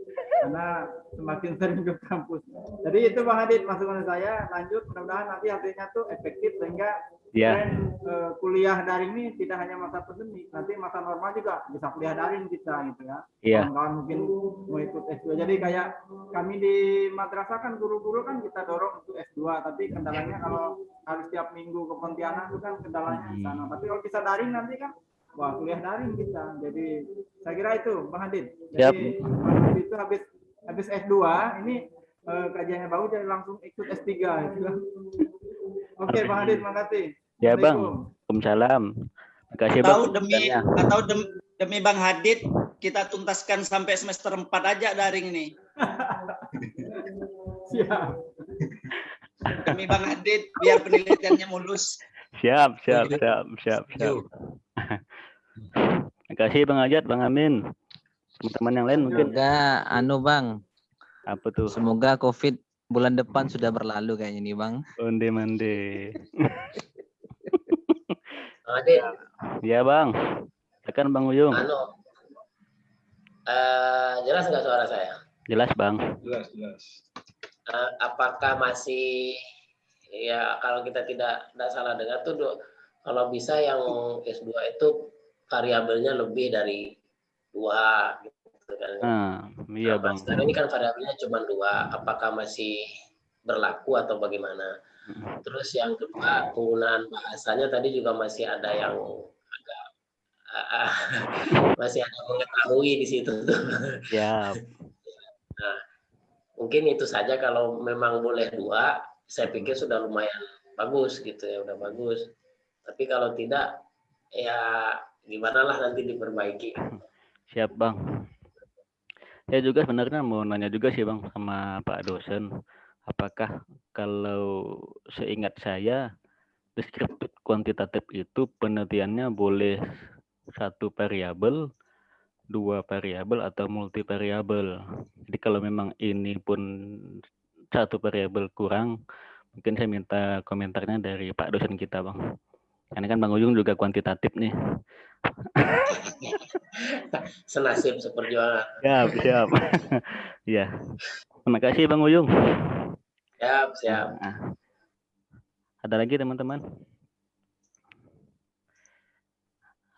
Karena semakin sering ke kampus. Jadi itu Bang Hadid masukan saya. Lanjut, mudah-mudahan nanti hasilnya tuh efektif sehingga tren kuliah daring ini tidak hanya masa pandemi, nanti masa normal juga bisa kuliah daring kita gitu ya. Kawan-kawan mungkin mau ikut S2. Jadi kayak kami di madrasah kan guru-guru kan kita dorong untuk S2, tapi kendalanya kalau harus tiap minggu ke Pontianak itu kan kendalanya di sana. Tapi kalau bisa daring nanti kan wah kuliah daring kita. Jadi saya kira itu Bang Hadid. Jadi Bang Hadid itu habis S2 ini kajiannya bagus jadi langsung ikut S3 gitu. Oke Bang Hadid, terima kasih. Ya Bang, Waalaikumsalam. Terima kasih Bang. Atau demi Bang Hadid kita tuntaskan sampai semester 4 aja daring ini. Siap. Demi Bang Hadid biar penelitiannya mulus. Siap. Terima kasih Bang Ajat, Bang Amin. Teman-teman yang lain mungkin. Semoga Bang. Apa tuh? Semoga COVID bulan depan sudah berlalu kayaknya nih Bang. Onde-mande. Adit. Ya Bang. Tekan Bang Uyung. Jelas nggak suara saya? Jelas Bang. Jelas, jelas. Apakah masih, ya kalau kita tidak salah dengar tuh, kalau bisa yang S2 itu variabelnya lebih dari 2 gitu kan. Iya Bang. Sekarang ini kan variabelnya cuma 2, apakah masih berlaku atau bagaimana? Terus yang kedua, penggunaan bahasanya tadi juga masih ada yang agak masih ada mengetahui di situ tuh. Ya. Nah, mungkin itu saja. Kalau memang boleh 2, saya pikir sudah lumayan bagus gitu ya, udah bagus. Tapi kalau tidak, ya gimana lah nanti diperbaiki. Siap Bang. Saya juga sebenarnya mau nanya juga sih Bang sama Pak dosen. Apakah kalau seingat saya deskriptif kuantitatif itu penelitiannya boleh 1 variabel, 2 variabel atau multivariabel. Jadi kalau memang ini pun 1 variabel kurang, mungkin saya minta komentarnya dari Pak dosen kita Bang. Karena kan Bang Uyung juga kuantitatif nih. Senasib seperjuangan. Siap. Ya. Terima kasih Bang Uyung. Siap. Nah, ada lagi teman-teman?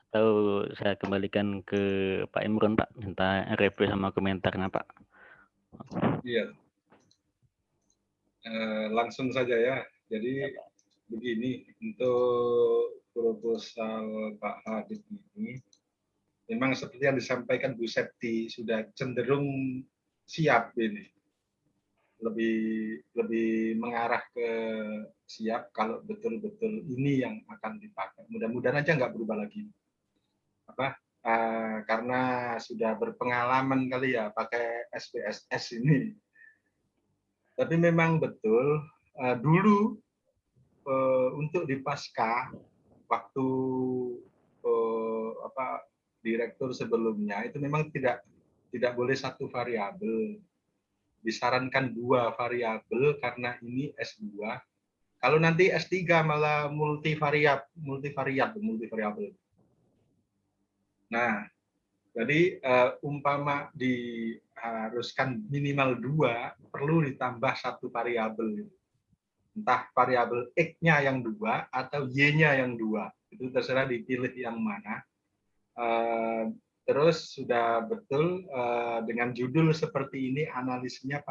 Atau saya kembalikan ke Pak Imron Pak, minta review sama komentarnya Pak. Iya. Langsung saja ya. Jadi begini, untuk proposal Pak Hadid ini memang seperti yang disampaikan Bu Septi, sudah cenderung siap ini. Lebih mengarah ke siap kalau betul-betul ini yang akan dipakai. Mudah-mudahan aja nggak berubah lagi. Karena sudah berpengalaman kali ya pakai SPSS ini. Tapi memang betul dulu untuk di pasca waktu direktur sebelumnya itu memang tidak boleh 1 variabel. Disarankan 2 variabel karena ini S2. Kalau nanti S3 malah multivariabel. Nah, jadi umpama diharuskan minimal 2, perlu ditambah 1 variabel. Entah variabel X-nya yang 2 atau Y-nya yang 2. Itu terserah dipilih yang mana. Terus sudah betul dengan judul seperti ini analisisnya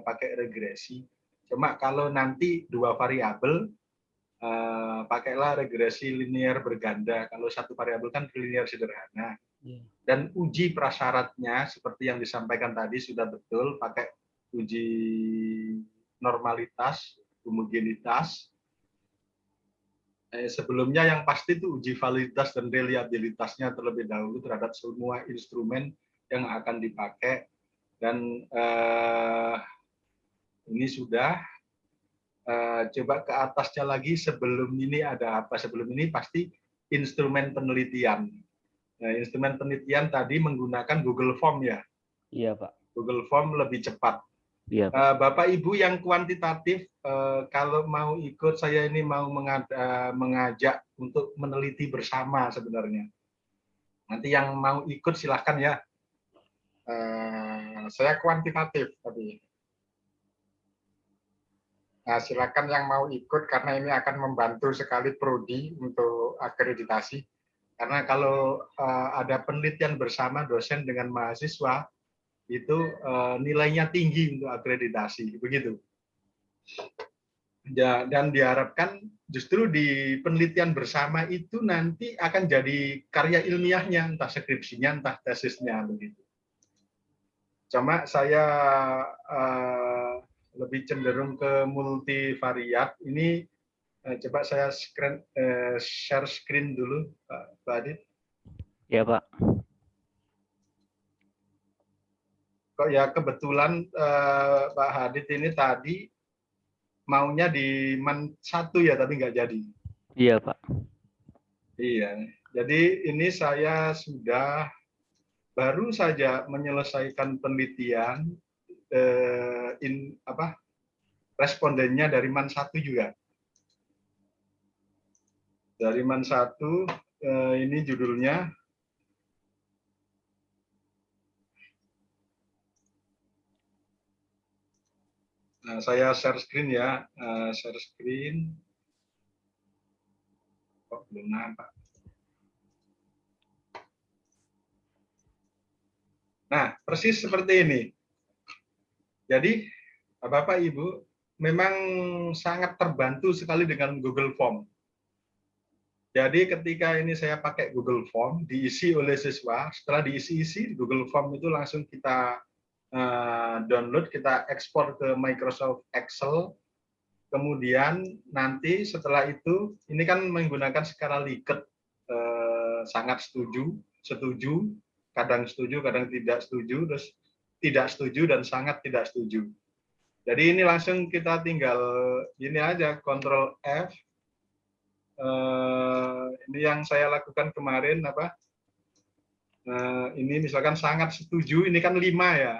pakai regresi. Cuma kalau nanti 2 variabel, pakailah regresi linear berganda. Kalau 1 variabel kan linear sederhana. Dan uji prasyaratnya seperti yang disampaikan tadi sudah betul, pakai uji normalitas, homogenitas. Sebelumnya yang pasti itu uji validitas dan reliabilitasnya terlebih dahulu terhadap semua instrumen yang akan dipakai. Dan ini sudah. Coba ke atasnya lagi, sebelum ini ada apa? Sebelum ini pasti instrumen penelitian. Nah, instrumen penelitian tadi menggunakan Google Form ya? Iya Pak. Google Form lebih cepat. Iya, Pak. Bapak Ibu yang kuantitatif, kalau mau ikut, saya ini mau mengajak untuk meneliti bersama sebenarnya. Nanti yang mau ikut silahkan ya. Saya kuantitatif tadi. Nah, silakan yang mau ikut karena ini akan membantu sekali prodi untuk akreditasi. Karena kalau ada penelitian bersama dosen dengan mahasiswa, itu nilainya tinggi untuk akreditasi, begitu. Ya, dan diharapkan justru di penelitian bersama itu nanti akan jadi karya ilmiahnya, entah skripsinya, entah tesisnya, begitu. Cuma saya lebih cenderung ke multivariat. Ini coba saya share screen dulu, Pak Adit. Ya, Pak. Kok ya kebetulan Pak Hadid ini tadi maunya di man 1 ya, tapi nggak jadi. Iya, Pak. Iya. Jadi ini saya sudah baru saja menyelesaikan penelitian respondennya dari MAN 1 juga. Dari MAN 1 ini judulnya saya share screen ya, share screen. Kok belum nampak? Nah, persis seperti ini. Jadi, Bapak Ibu, memang sangat terbantu sekali dengan Google Form. Jadi ketika ini saya pakai Google Form, diisi oleh siswa, setelah diisi-isi Google Form itu langsung kita download, kita ekspor ke Microsoft Excel. Kemudian nanti setelah itu, ini kan menggunakan skala Likert, sangat setuju, kadang setuju, kadang tidak setuju, terus tidak setuju dan sangat tidak setuju. Jadi ini langsung kita tinggal ini aja, Ctrl F. Ini yang saya lakukan kemarin ini misalkan sangat setuju, ini kan 5 ya,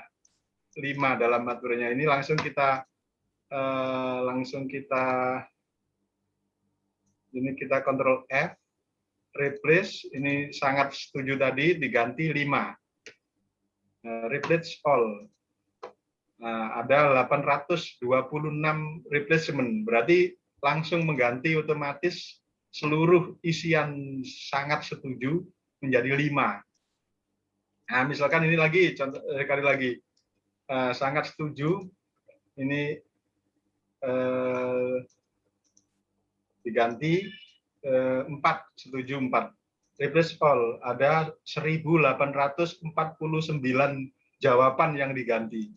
5 dalam aturannya. Ini langsung kita Ctrl F, replace, ini sangat setuju tadi diganti 5. Replace all. Ada 826 replacement, berarti langsung mengganti otomatis seluruh isian sangat setuju menjadi 5. Nah, misalkan ini lagi, contoh sekali lagi, sangat setuju, ini diganti 4, setuju 4. Replace all, ada 1849 jawaban yang diganti.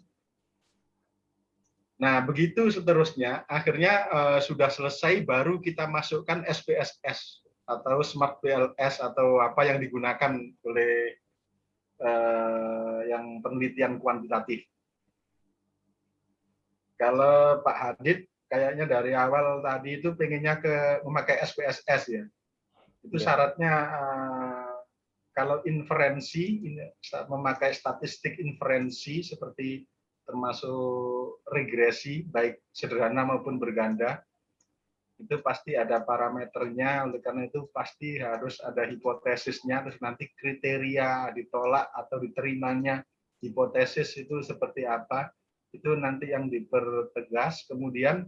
Nah, begitu seterusnya, akhirnya sudah selesai, baru kita masukkan SPSS atau Smart PLS atau apa yang digunakan oleh yang penelitian kuantitatif. Kalau Pak Hadid kayaknya dari awal tadi itu pengennya memakai SPSS ya. Itu syaratnya kalau inferensi, memakai statistik inferensi seperti termasuk regresi, baik sederhana maupun berganda, itu pasti ada parameternya, oleh karena itu pasti harus ada hipotesisnya, terus nanti kriteria ditolak atau diterimanya hipotesis itu seperti apa, itu nanti yang dipertegas, kemudian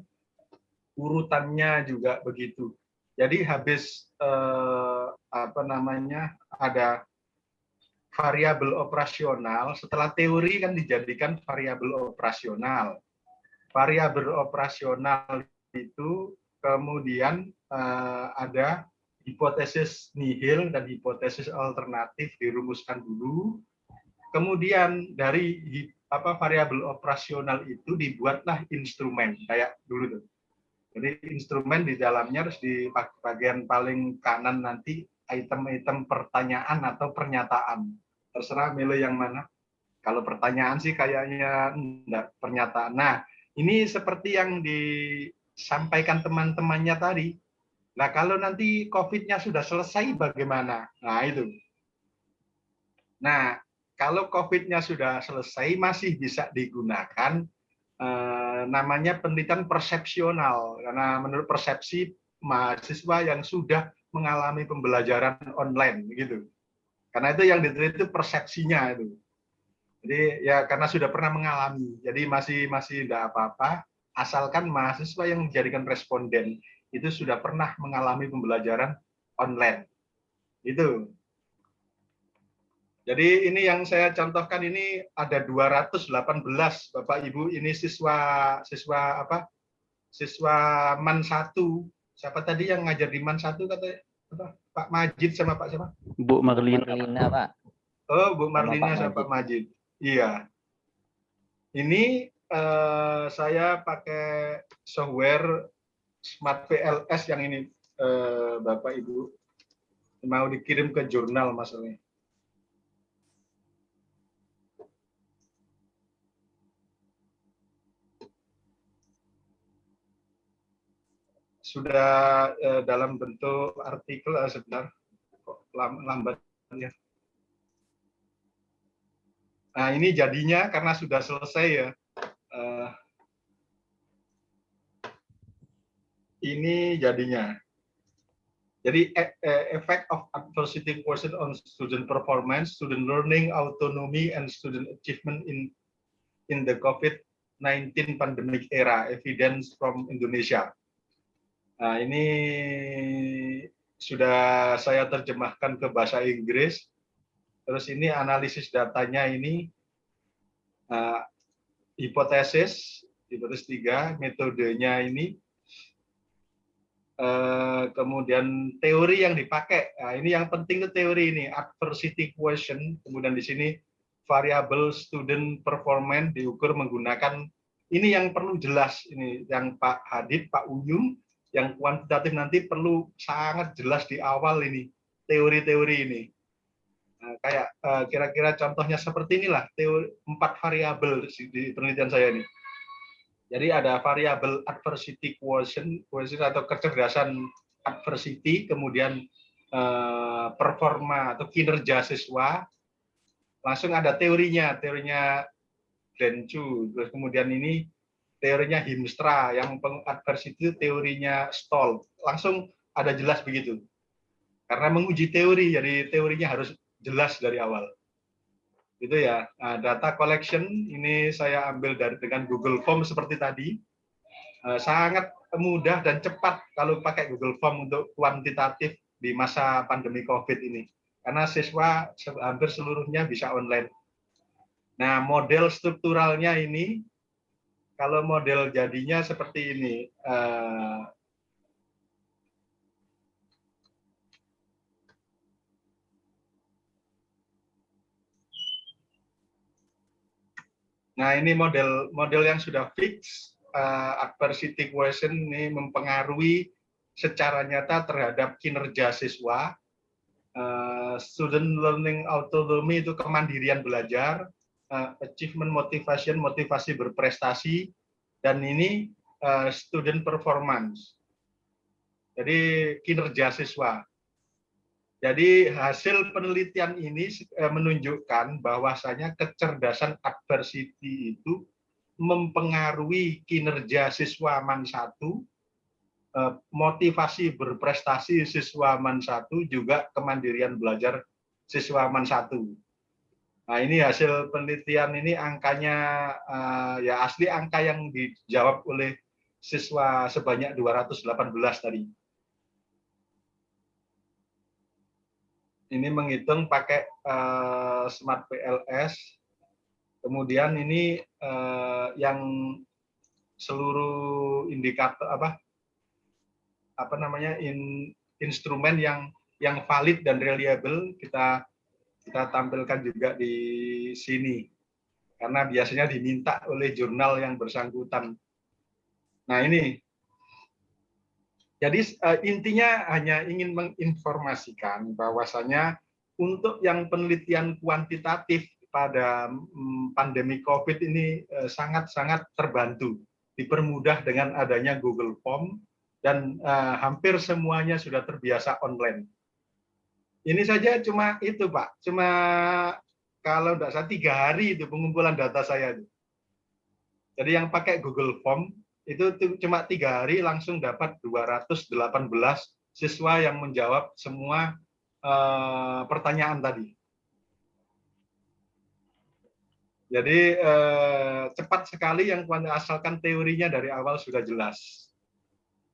urutannya juga begitu. Jadi habis ada variabel operasional, setelah teori kan dijadikan variabel operasional. Variabel operasional itu kemudian ada hipotesis nihil dan hipotesis alternatif dirumuskan dulu. Kemudian dari variabel operasional itu dibuatlah instrumen kayak dulu tuh. Jadi instrumen di dalamnya harus di bagian paling kanan nanti item-item pertanyaan atau pernyataan. Terserah milih yang mana. Kalau pertanyaan sih kayaknya enggak, pernyataan. Nah, ini seperti yang disampaikan teman-temannya tadi. Nah, kalau nanti COVID-nya sudah selesai bagaimana? Nah, itu. Nah, kalau COVID-nya sudah selesai masih bisa digunakan namanya penelitian persepsional. Karena menurut persepsi mahasiswa yang sudah mengalami pembelajaran online gitu. Karena itu yang diteliti itu persepsinya itu. Jadi ya karena sudah pernah mengalami, jadi masih tidak apa-apa, asalkan mahasiswa yang dijadikan responden itu sudah pernah mengalami pembelajaran online. Itu. Jadi ini yang saya contohkan ini ada 218 Bapak Ibu, ini siswa MAN 1. Siapa tadi yang ngajar di MAN 1 katanya? Pak Majid sama Pak siapa? Bu Marlina, Pak. Oh, Bu Marlina sama Pak Majid. Iya. Ini saya pakai software Smart PLS yang ini, Bapak Ibu. Mau dikirim ke jurnal masalahnya. Sudah dalam bentuk artikel, sebentar, kok lambatnya. Nah, ini jadinya karena sudah selesai ya. Ini jadinya. Jadi effect of adversity quotient on student performance, student learning, autonomy, and student achievement in the COVID-19 pandemic era, evidence from Indonesia. Nah, ini sudah saya terjemahkan ke bahasa Inggris. Terus ini analisis datanya ini hipotesis 3, metodenya ini. Kemudian teori yang dipakai, nah, ini yang penting itu teori ini, adversity quotient, kemudian di sini variable student performance diukur menggunakan, ini yang perlu jelas, ini yang Pak Hadid, Pak Uyung, yang kuantitatif nanti perlu sangat jelas di awal ini, teori-teori ini. Nah, kayak kira-kira contohnya seperti inilah, teori 4 variabel di penelitian saya ini. Jadi ada variabel adversity quotient atau kecerdasan adversity, kemudian performa atau kinerja siswa, langsung ada teorinya Denchu, terus kemudian ini teorinya Himstra, yang adversity itu teorinya Stoll, langsung ada jelas begitu. Karena menguji teori, jadi teorinya harus jelas dari awal. Itu ya. Nah, data collection ini saya ambil dengan Google Form seperti tadi. Sangat mudah dan cepat kalau pakai Google Form untuk kuantitatif di masa pandemi COVID ini. Karena siswa hampir seluruhnya bisa online. Nah, model strukturalnya ini, kalau model jadinya seperti ini. Nah, ini model yang sudah fix, adversity quotient ini mempengaruhi secara nyata terhadap kinerja siswa, student learning autonomy itu kemandirian belajar, achievement motivation, motivasi berprestasi, dan ini student performance. Jadi kinerja siswa. Jadi hasil penelitian ini menunjukkan bahwasanya kecerdasan adversity itu mempengaruhi kinerja siswa MAN 1, motivasi berprestasi siswa MAN 1, juga kemandirian belajar siswa MAN 1. Nah, ini hasil penelitian ini angkanya ya asli angka yang dijawab oleh siswa sebanyak 218 tadi. Ini menghitung pakai Smart PLS. Kemudian ini yang seluruh indikator apa namanya instrumen yang valid dan reliable kita tampilkan juga di sini. Karena biasanya diminta oleh jurnal yang bersangkutan. Nah, ini. Jadi intinya hanya ingin menginformasikan bahwasanya untuk yang penelitian kuantitatif pada pandemi COVID ini sangat-sangat terbantu, dipermudah dengan adanya Google Form, dan hampir semuanya sudah terbiasa online. Ini saja cuma itu, Pak, cuma kalau tidak salah 3 hari itu pengumpulan data saya. Jadi yang pakai Google Form itu cuma 3 hari langsung dapat 218 siswa yang menjawab semua pertanyaan tadi. Jadi cepat sekali yang asalkan teorinya dari awal sudah jelas.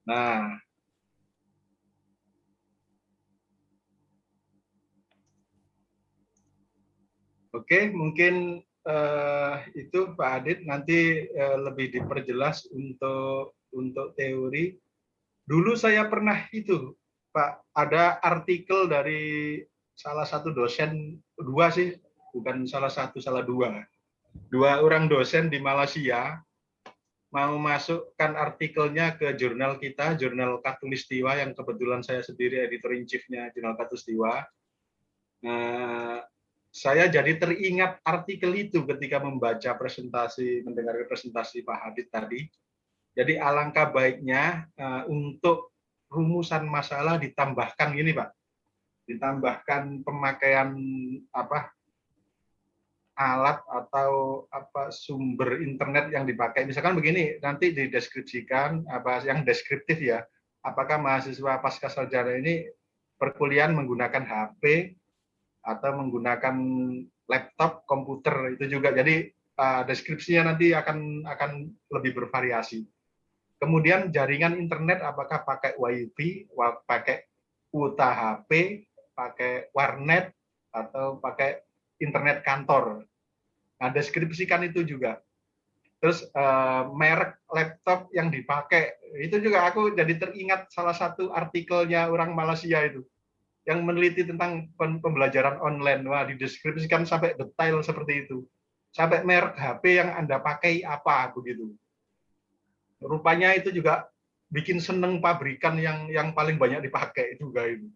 Nah, oke, mungkin itu Pak Adit nanti lebih diperjelas untuk teori. Dulu saya pernah itu Pak, ada artikel dari salah satu dosen, 2 sih, bukan salah satu, salah 2 orang dosen di Malaysia mau masukkan artikelnya ke jurnal kita, jurnal Katulistiwa, yang kebetulan saya sendiri editor in chief-nya jurnal Katulistiwa. Saya jadi teringat artikel itu ketika membaca presentasi, mendengar presentasi Pak Hadid tadi. Jadi alangkah baiknya untuk rumusan masalah ditambahkan gini, Pak. ditambahkan pemakaian alat atau sumber internet yang dipakai. Misalkan begini, nanti dideskripsikan yang deskriptif ya. Apakah mahasiswa pasca sarjana ini perkuliahan menggunakan HP atau menggunakan laptop, komputer, itu juga. Jadi deskripsinya nanti akan lebih bervariasi. Kemudian jaringan internet apakah pakai WiFi, pakai kuota HP, pakai warnet, atau pakai internet kantor. Nah, deskripsikan itu juga. Terus merek laptop yang dipakai, itu juga aku jadi teringat salah satu artikelnya orang Malaysia itu, yang meneliti tentang pembelajaran online. Wah, dideskripsikan sampai detail seperti itu. Sampai merek HP yang Anda pakai apa, begitu. Rupanya itu juga bikin seneng pabrikan yang paling banyak dipakai juga itu.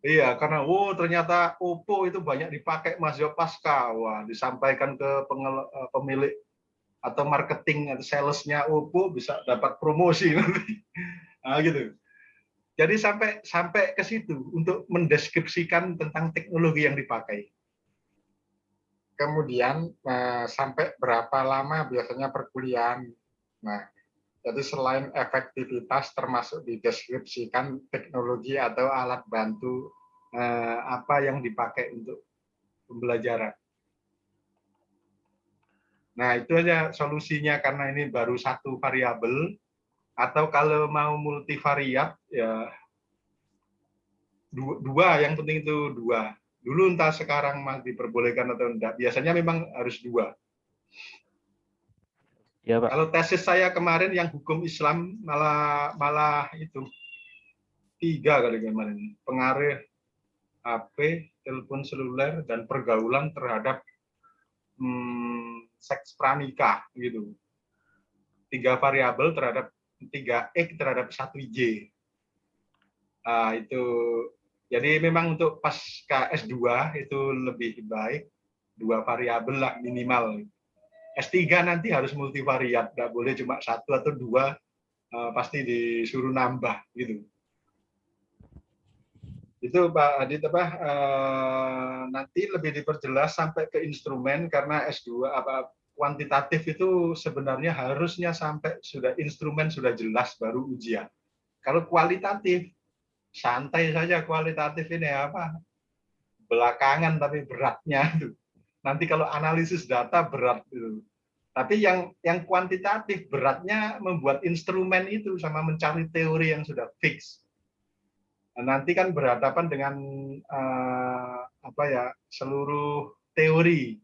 Iya, karena ternyata Oppo itu banyak dipakai mahasiswa pasca. Wah, disampaikan ke pemilik atau marketing atau salesnya Oppo bisa dapat promosi nanti. Nah, gitu. Jadi sampai ke situ untuk mendeskripsikan tentang teknologi yang dipakai. Kemudian sampai berapa lama biasanya perkuliahan. Nah, jadi selain efektivitas termasuk dideskripsikan teknologi atau alat bantu apa yang dipakai untuk pembelajaran. Nah, itu aja solusinya karena ini baru satu variabel. Atau kalau mau multivariat ya dua, yang penting itu dua. Dulu entah sekarang masih diperbolehkan atau enggak. Biasanya memang harus dua. Ya, Pak. Kalau tesis saya kemarin yang hukum Islam malah itu 3 kali kemarin. Pengaruh HP, telepon seluler, dan pergaulan terhadap seks pranikah gitu. 3 variabel terhadap 3X terhadap 1Y. Nah, itu jadi memang untuk pasca S2 itu lebih baik 2 variabel lah minimal. S3 nanti harus multivariat, nggak boleh cuma 1 atau 2, pasti disuruh nambah gitu. Itu Pak Adit nanti lebih diperjelas sampai ke instrumen, karena S2 kuantitatif itu sebenarnya harusnya sampai sudah instrumen sudah jelas baru ujian. Kalau kualitatif santai saja, kualitatif ini belakangan tapi beratnya itu. Nanti kalau analisis data berat itu. Tapi yang kuantitatif beratnya membuat instrumen itu sama mencari teori yang sudah fix. Nah, nanti kan berhadapan dengan seluruh teori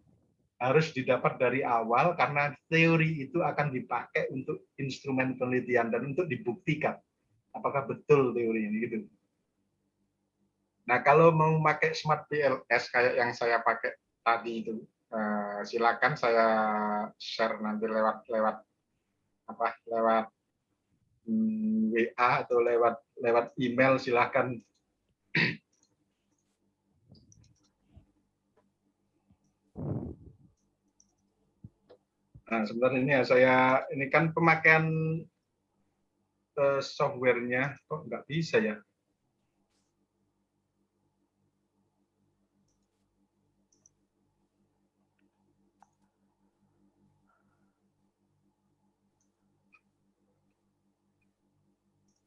harus didapat dari awal, karena teori itu akan dipakai untuk instrumen penelitian dan untuk dibuktikan apakah betul teori ini gitu. Nah, kalau mau pakai Smart PLS kayak yang saya pakai tadi itu, silakan saya share nanti lewat WA atau lewat email, silakan. Nah, sebenarnya ini kan pemakaian softwarenya kok nggak bisa ya.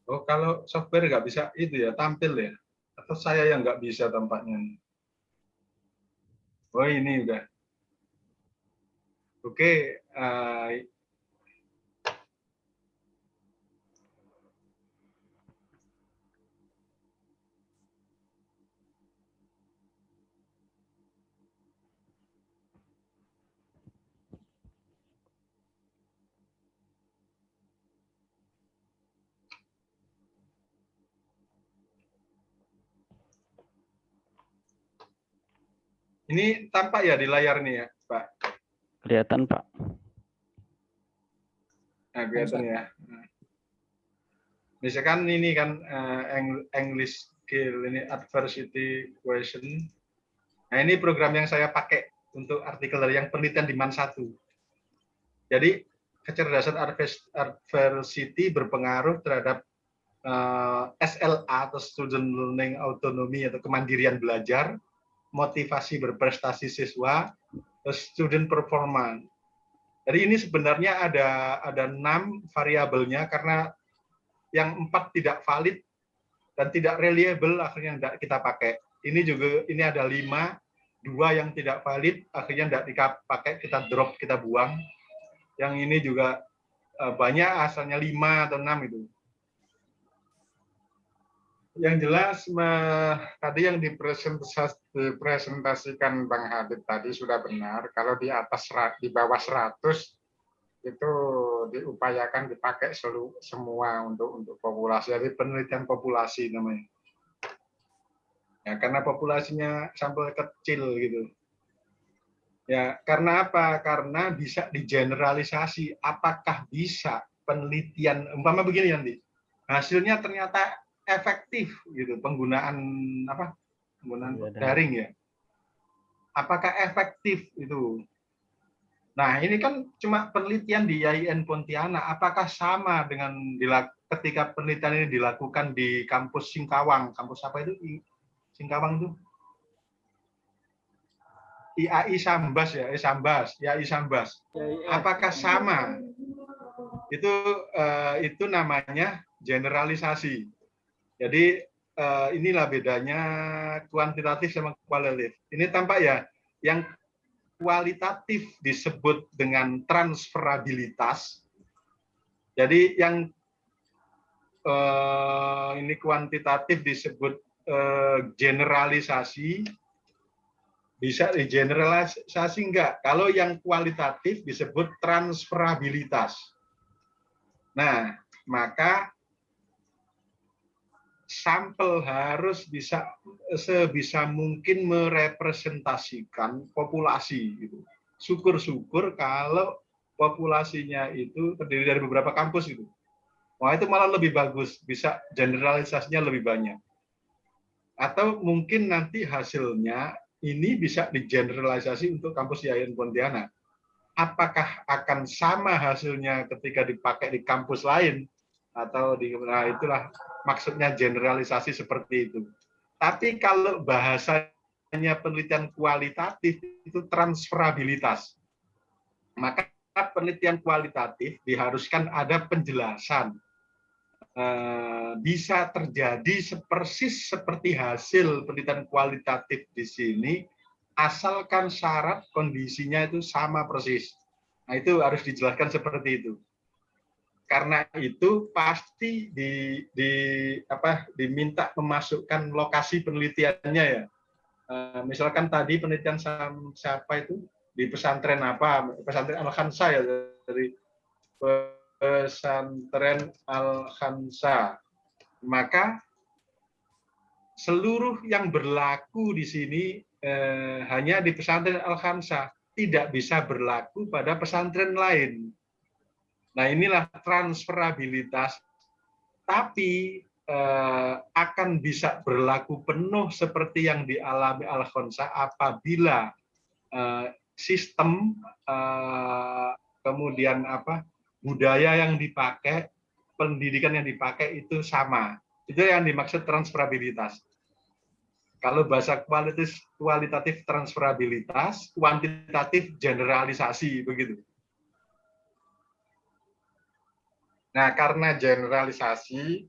Oh, kalau software nggak bisa itu ya, tampil ya? Atau saya yang nggak bisa tampaknya? Oh, ini udah. Oke. Ini tampak ya di layar nih ya, Pak? Kelihatan, Pak. Nah, kelihatan ya. Misalkan ini kan English skill, ini adversity question. Nah, ini program yang saya pakai untuk artikel dari yang penelitian di MAN 1. Jadi kecerdasan adversity berpengaruh terhadap SLA atau Student Learning Autonomy atau kemandirian belajar, motivasi berprestasi siswa, student performance. Jadi ini sebenarnya ada 6 variabelnya karena yang 4 tidak valid dan tidak reliable akhirnya tidak kita pakai. Ini ada 5, 2 yang tidak valid akhirnya tidak dipakai, kita drop, kita buang. Yang ini juga banyak, asalnya 5 atau 6 itu. Yang jelas tadi yang dipresentasikan Bang Hadid tadi sudah benar. Kalau di bawah 100 itu diupayakan dipakai semua untuk populasi. Jadi penelitian populasi namanya. Ya, karena populasinya sampel kecil gitu. Ya, karena apa? Karena bisa digeneralisasi. Apakah bisa penelitian umpama begini nanti? Hasilnya ternyata efektif gitu penggunaan daring ya. Apakah efektif itu? Nah, ini kan cuma penelitian di IAIN Pontianak. Apakah sama dengan ketika penelitian ini dilakukan di kampus Singkawang? Kampus apa itu? Singkawang itu? IAI Sambas ya, IAI Sambas. Apakah sama? Itu namanya generalisasi. Jadi inilah bedanya kuantitatif sama kualitatif. Ini tampak ya, yang kualitatif disebut dengan transferabilitas. Jadi yang ini kuantitatif disebut generalisasi. Bisa digeneralisasi enggak? Kalau yang kualitatif disebut transferabilitas. Nah, maka sampel harus bisa sebisa mungkin merepresentasikan populasi gitu. Syukur-syukur kalau populasinya itu terdiri dari beberapa kampus gitu. Wah, itu malah lebih bagus, bisa generalisasinya lebih banyak. Atau mungkin nanti hasilnya ini bisa digeneralisasi untuk kampus IAIN Pontianak. Apakah akan sama hasilnya ketika dipakai di kampus lain? Atau itulah maksudnya generalisasi seperti itu. Tapi kalau bahasanya penelitian kualitatif itu transferabilitas. Maka penelitian kualitatif diharuskan ada penjelasan. Bisa terjadi persis seperti hasil penelitian kualitatif di sini, asalkan syarat kondisinya itu sama persis. Nah, itu harus dijelaskan seperti itu. Karena itu pasti diminta memasukkan lokasi penelitiannya ya. Misalkan tadi penelitian siapa itu di pesantren apa? Pesantren Al-Khansa ya, dari pesantren Al-Khansa. Maka seluruh yang berlaku di sini hanya di pesantren Al-Khansa, tidak bisa berlaku pada pesantren lain. Nah, inilah transferabilitas, tapi akan bisa berlaku penuh seperti yang dialami Al-Khansa apabila sistem kemudian budaya yang dipakai, pendidikan yang dipakai itu sama. Itu yang dimaksud transferabilitas. Kalau bahasa kualitatif transferabilitas, kuantitatif generalisasi begitu. Nah, karena generalisasi,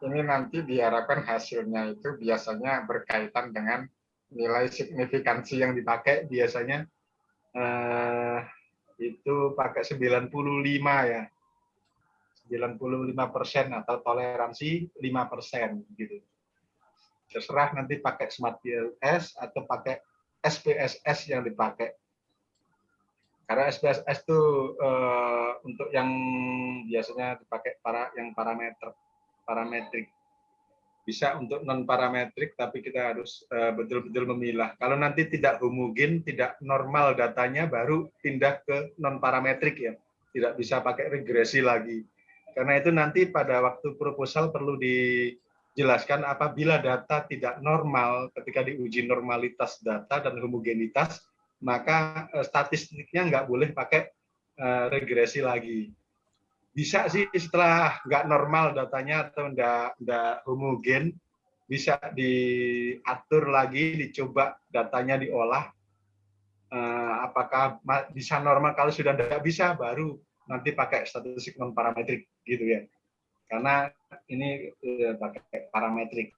ini nanti diharapkan hasilnya itu biasanya berkaitan dengan nilai signifikansi yang dipakai, biasanya itu pakai 95 ya. 95% atau toleransi 5% gitu. Terserah nanti pakai Smart PLS atau pakai SPSS yang dipakai. Karena SPSS itu untuk yang biasanya dipakai yang parametrik. Bisa untuk non parametrik, tapi kita harus betul-betul memilah. Kalau nanti tidak homogen, tidak normal datanya, baru pindah ke non parametrik ya. Tidak bisa pakai regresi lagi. Karena itu nanti pada waktu proposal perlu dijelaskan apabila data tidak normal ketika diuji normalitas data dan homogenitas, maka statistiknya nggak boleh pakai regresi lagi. bisa sih setelah nggak normal datanya atau nggak homogen, bisa diatur lagi, dicoba datanya diolah. Apakah bisa normal? Kalau sudah tidak bisa, baru nanti pakai statistik non parametrik gitu ya. Karena ini pakai parametrik.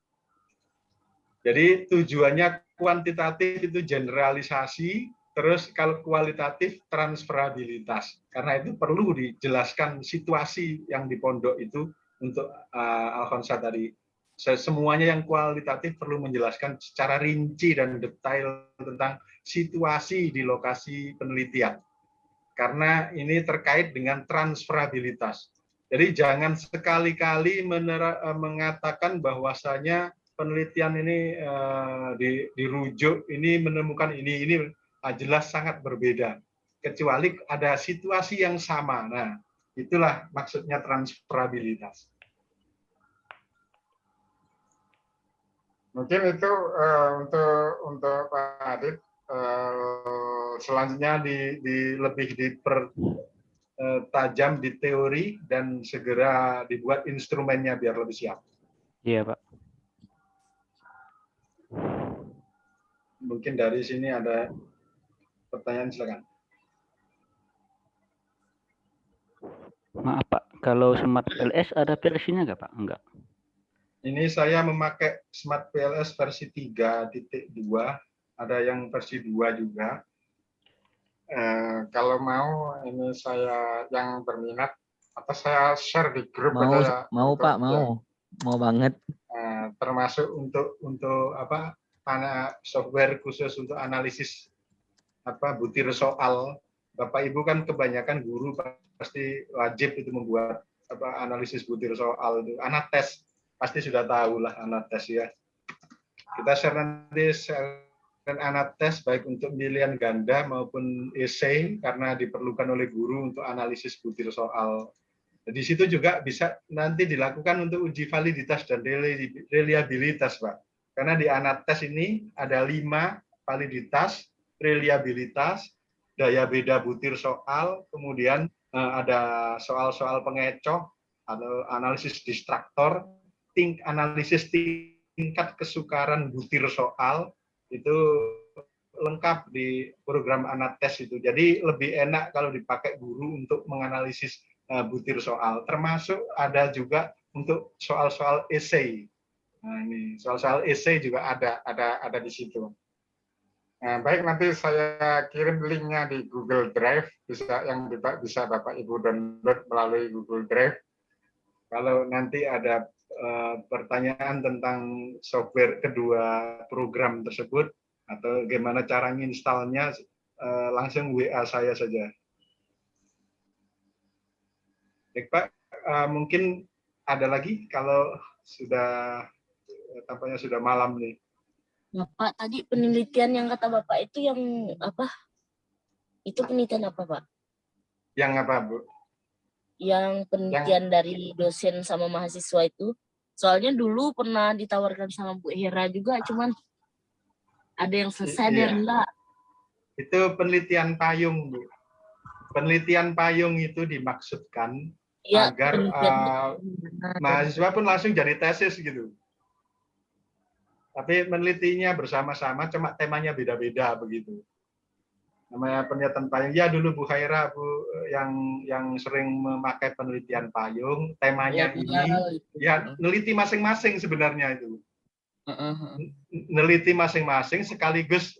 Jadi tujuannya kuantitatif itu generalisasi, terus kalau kualitatif transferabilitas. Karena itu perlu dijelaskan situasi yang di pondok itu untuk Alfonsa tadi. Semuanya yang kualitatif perlu menjelaskan secara rinci dan detail tentang situasi di lokasi penelitian. Karena ini terkait dengan transferabilitas. Jadi jangan sekali-kali mengatakan bahwasanya penelitian ini dirujuk, ini menemukan ini jelas sangat berbeda. Kecuali ada situasi yang sama. Nah, itulah maksudnya transferabilitas. Mungkin itu untuk Pak Adit. Selanjutnya lebih dipertajam di teori dan segera dibuat instrumennya biar lebih siap. Iya, Pak. Mungkin dari sini ada pertanyaan, silakan. Maaf Pak, kalau Smart PLS ada versinya nggak Pak? Enggak. Ini saya memakai Smart PLS versi 3.2, ada yang versi 2 juga. Kalau mau ini saya yang berminat atau saya share di grup. Mau Pak, mau banget. Termasuk untuk apa? Software khusus untuk analisis butir soal. Bapak Ibu kan kebanyakan guru pasti wajib itu membuat analisis butir soal itu. Anates pasti sudah tahu lah Anates ya. Kita share nanti Anates baik untuk pilihan ganda maupun esai karena diperlukan oleh guru untuk analisis butir soal. Di situ juga bisa nanti dilakukan untuk uji validitas dan reliabilitas, Pak. Karena di Anates ini ada 5 validitas, reliabilitas, daya beda butir soal, kemudian ada soal-soal pengecoh atau analisis distraktor, analisis tingkat kesukaran butir soal, itu lengkap di program Anates itu. Jadi lebih enak kalau dipakai guru untuk menganalisis butir soal. Termasuk ada juga untuk soal-soal esai. Nah, ini soal-soal esai juga ada di situ. Nah, baik, nanti saya kirim linknya di Google Drive, bisa Bapak Ibu download melalui Google Drive. Kalau nanti ada pertanyaan tentang software kedua program tersebut atau bagaimana cara menginstalnya, langsung WA saya saja. Baik Pak, mungkin ada lagi kalau sudah tampaknya sudah malam nih. Bapak tadi penelitian yang kata Bapak itu yang apa? Itu penelitian apa Pak? Yang apa Bu? Yang penelitian dari dosen sama mahasiswa itu. Soalnya dulu pernah ditawarkan sama Bu Hera juga, cuman ada yang selesai ada yang enggak. Itu penelitian payung Bu. Penelitian payung itu dimaksudkan agar mahasiswa pun langsung jadi tesis gitu. Tapi menelitinya bersama-sama, cuma temanya beda-beda begitu. Namanya penelitian payung. Ya dulu Bu Khaira Bu yang sering memakai penelitian payung, temanya ya neliti masing-masing sebenarnya itu. Neliti masing-masing sekaligus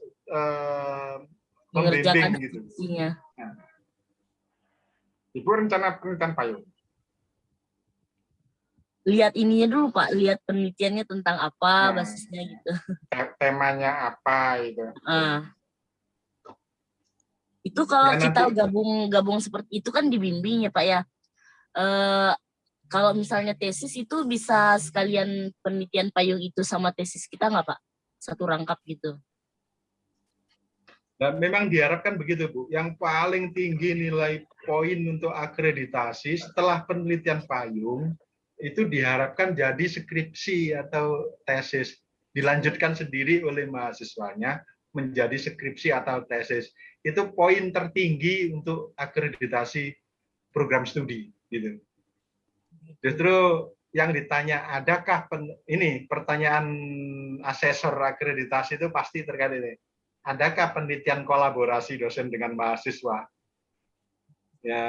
membimbing gitu. Nah. Ibu rencana penelitian payung? Lihat ininya dulu Pak, lihat penelitiannya tentang apa, basisnya gitu. Temanya apa itu. Itu kalau kita gabung seperti itu kan dibimbing ya Pak ya. Kalau misalnya tesis itu bisa sekalian penelitian payung itu sama tesis kita nggak Pak? Satu rangkap gitu. Dan memang diharapkan begitu Bu. Yang paling tinggi nilai poin untuk akreditasi setelah penelitian payung itu diharapkan jadi skripsi atau tesis, dilanjutkan sendiri oleh mahasiswanya menjadi skripsi atau tesis. Itu poin tertinggi untuk akreditasi program studi gitu. Justru yang ditanya, adakah ini pertanyaan asesor akreditasi itu pasti terkait ini. Adakah penelitian kolaborasi dosen dengan mahasiswa? Ya,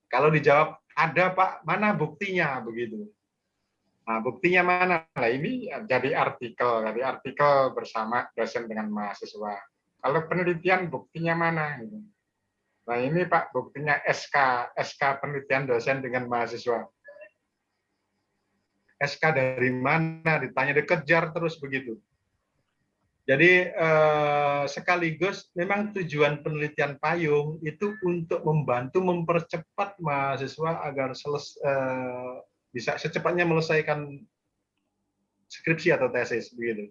kalau dijawab ada Pak, mana buktinya begitu? Nah, buktinya mana? Nah, ini jadi artikel bersama dosen dengan mahasiswa. Kalau penelitian buktinya mana? Nah, ini Pak buktinya SK penelitian dosen dengan mahasiswa. SK dari mana? Ditanya, dikejar terus begitu. Jadi sekaligus memang tujuan penelitian payung itu untuk membantu mempercepat mahasiswa agar bisa secepatnya menyelesaikan skripsi atau tesis begitu.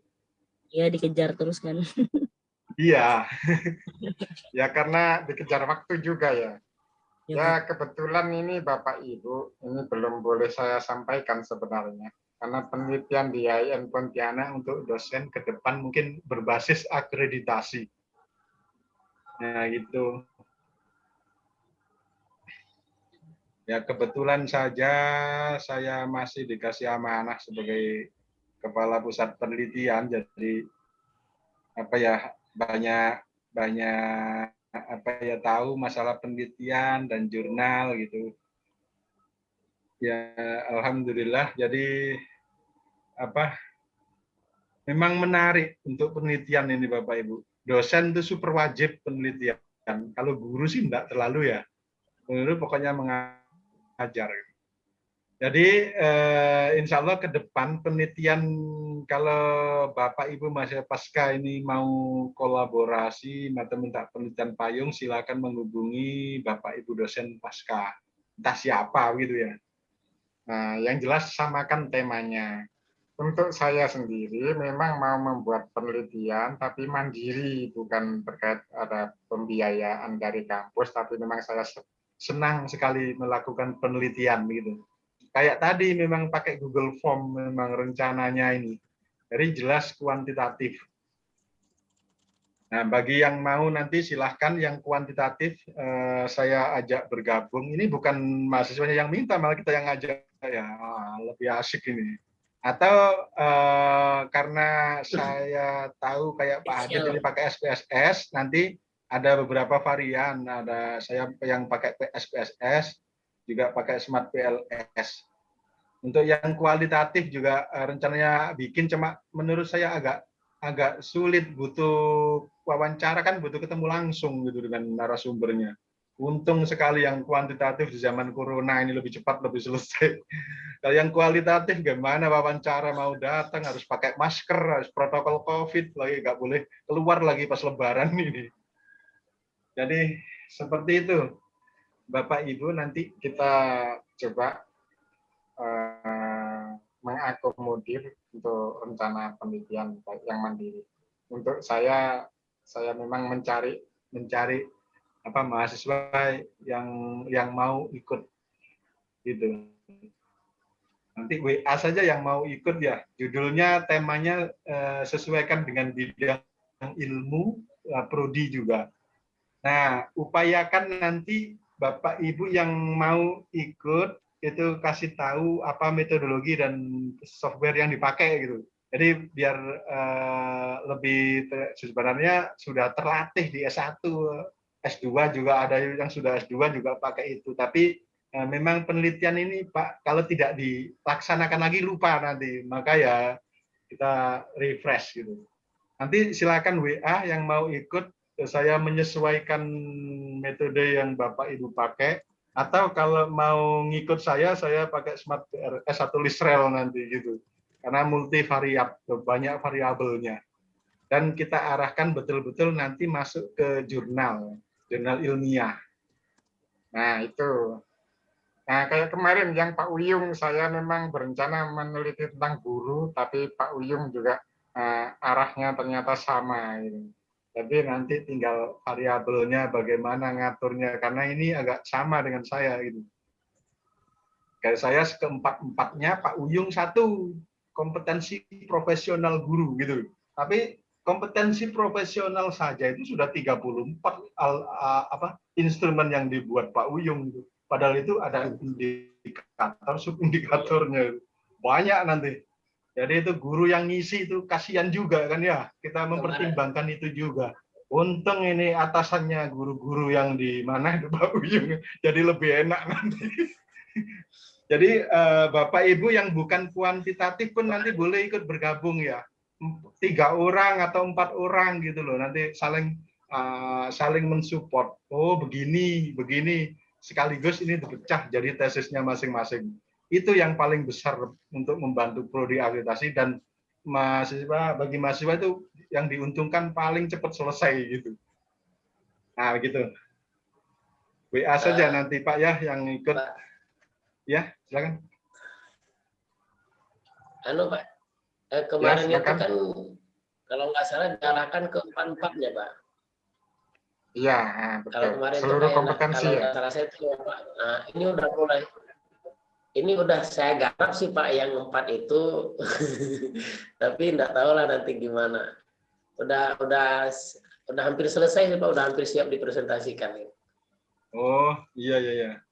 Iya, dikejar terus kan. Iya. Ya karena dikejar waktu juga ya. Ya kebetulan ini Bapak Ibu, ini belum boleh saya sampaikan sebenarnya. Karena penelitian di IAIN Pontianak untuk dosen ke depan mungkin berbasis akreditasi. Nah gitu. Ya kebetulan saja saya masih dikasih amanah sebagai kepala pusat penelitian, jadi apa ya banyak apa ya tahu masalah penelitian dan jurnal gitu. Ya alhamdulillah, jadi apa memang menarik untuk penelitian ini Bapak Ibu. Dosen itu super wajib penelitian. Kalau guru sih enggak terlalu ya. Guru pokoknya mengajar. Jadi insya Allah ke depan penelitian kalau Bapak Ibu mahasiswa pasca ini mau kolaborasi atau minta penelitian payung, silakan menghubungi Bapak Ibu dosen pasca. Entah siapa gitu ya. Nah, yang jelas samakan temanya. Untuk saya sendiri memang mau membuat penelitian tapi mandiri, bukan terkait ada pembiayaan dari kampus, tapi memang saya senang sekali melakukan penelitian gitu. Kayak tadi memang pakai Google Form memang rencananya ini. Jadi jelas kuantitatif. Nah, bagi yang mau nanti silahkan yang kuantitatif saya ajak bergabung. Ini bukan mahasiswanya yang minta, malah kita yang ngajak ya. Lebih asik ini. Atau karena saya tahu kayak Pak Hadid ini pakai SPSS, nanti ada beberapa varian. Ada saya yang pakai SPSS, juga pakai Smart PLS. Untuk yang kualitatif juga rencananya bikin, cuma menurut saya agak sulit, butuh wawancara kan, butuh ketemu langsung gitu dengan narasumbernya. Untung sekali yang kuantitatif di zaman corona ini lebih cepat, lebih selesai. Kalau yang kualitatif gimana wawancara, mau datang harus pakai masker, harus protokol COVID, lagi nggak boleh keluar lagi pas Lebaran ini. Jadi seperti itu, Bapak Ibu, nanti kita coba mengakomodir untuk rencana penelitian yang mandiri. Untuk saya memang mencari apa mahasiswa yang mau ikut gitu. Nanti WA saja yang mau ikut ya. Judulnya, temanya sesuaikan dengan bidang ilmu, prodi juga. Nah, upayakan nanti Bapak Ibu yang mau ikut itu kasih tahu apa metodologi dan software yang dipakai gitu. Jadi biar lebih sebenarnya sudah terlatih di S1, S2 juga ada yang sudah S2 juga pakai itu. Tapi memang penelitian ini Pak, kalau tidak dilaksanakan lagi lupa nanti, maka ya kita refresh gitu. Nanti silakan WA yang mau ikut, saya menyesuaikan metode yang Bapak Ibu pakai, atau kalau mau ngikut saya pakai Smart PLS atau Lisrel nanti gitu. Karena multivariat, banyak variabelnya. Dan kita arahkan betul-betul nanti masuk ke jurnal ilmiah. Nah, itu. Nah, kayak kemarin yang Pak Uyung, saya memang berencana meneliti tentang guru, tapi Pak Uyung juga arahnya ternyata sama. Gitu. Jadi nanti tinggal variabelnya bagaimana ngaturnya, karena ini agak sama dengan saya. Gitu. Kayak saya keempat-empatnya, Pak Uyung satu, kompetensi profesional guru. Gitu. Tapi kompetensi profesional saja itu sudah 34 instrumen yang dibuat Pak Uyung. Gitu. Padahal itu ada indikator, subindikatornya banyak nanti. Jadi itu guru yang ngisi itu kasihan juga kan ya, kita mempertimbangkan itu juga. Untung ini atasannya guru-guru yang di mana itu Pak Uyung, jadi lebih enak nanti. Jadi Bapak Ibu yang bukan kuantitatif pun nanti boleh ikut bergabung ya. 3 orang atau 4 orang gitu loh, nanti saling mensupport. Oh begini, sekaligus ini dipecah jadi tesisnya masing-masing. Itu yang paling besar untuk membantu prodi akreditasi, dan bagi mahasiswa itu yang diuntungkan paling cepat selesai gitu. Nah gitu. WA saja nanti Pak ya yang ikut. Ya silakan. Pak, kemarin ya, itu kan kalau nggak salah diarahkan ke 4-4 ya Pak. Iya, Kalau kemarin seluruh kompetensi kalau ya. nggak salah saya itu, Pak. Nah, ini udah mulai. Ini udah saya garap sih Pak yang 4 itu, tapi nggak tahu lah nanti gimana. Udah hampir selesai sih Pak, udah hampir siap dipresentasikan. Oh iya.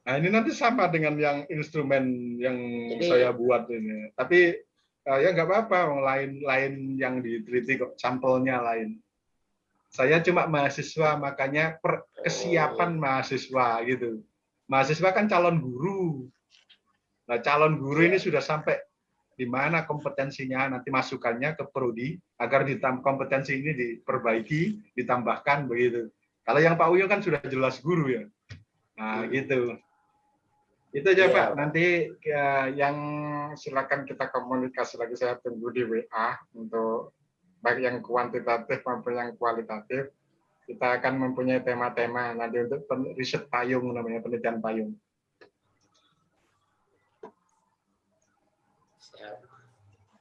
Nah ini nanti sama dengan yang instrumen yang saya buat ini. Tapi ya nggak apa-apa, lain yang diteliti kok, sampelnya lain. Saya cuma mahasiswa, makanya kesiapan mahasiswa gitu. Mahasiswa kan calon guru. Nah, calon guru ini sudah sampai di mana kompetensinya, nanti masukannya ke prodi agar kompetensi ini diperbaiki, ditambahkan begitu. Kalau yang Pak Uyo kan sudah jelas guru ya. Nah, gitu. Itu aja Pak. Nanti yang silakan kita komunikasi lagi, saya tunggu di WA untuk baik yang kuantitatif maupun yang kualitatif. Kita akan mempunyai tema-tema nanti untuk riset payung, namanya penelitian payung.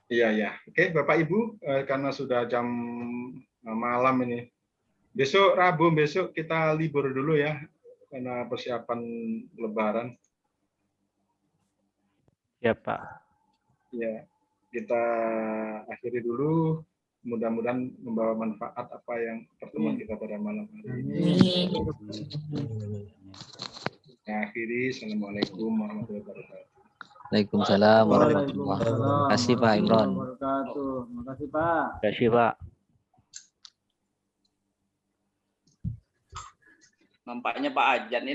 Iya. Oke, Bapak Ibu, karena sudah jam malam ini. Besok Rabu, besok kita libur dulu ya, karena persiapan Lebaran. Ya Pak. Ya, kita akhiri dulu. Mudah-mudahan membawa manfaat apa yang pertemuan kita pada malam hari ini. Akhiri, assalamualaikum warahmatullahi wabarakatuh. Waalaikumsalam warahmatullahi wabarakatuh. Terima kasih Pak Imron. Terima kasih Pak. Terima kasih Pak. Nampaknya Pak Ajan ini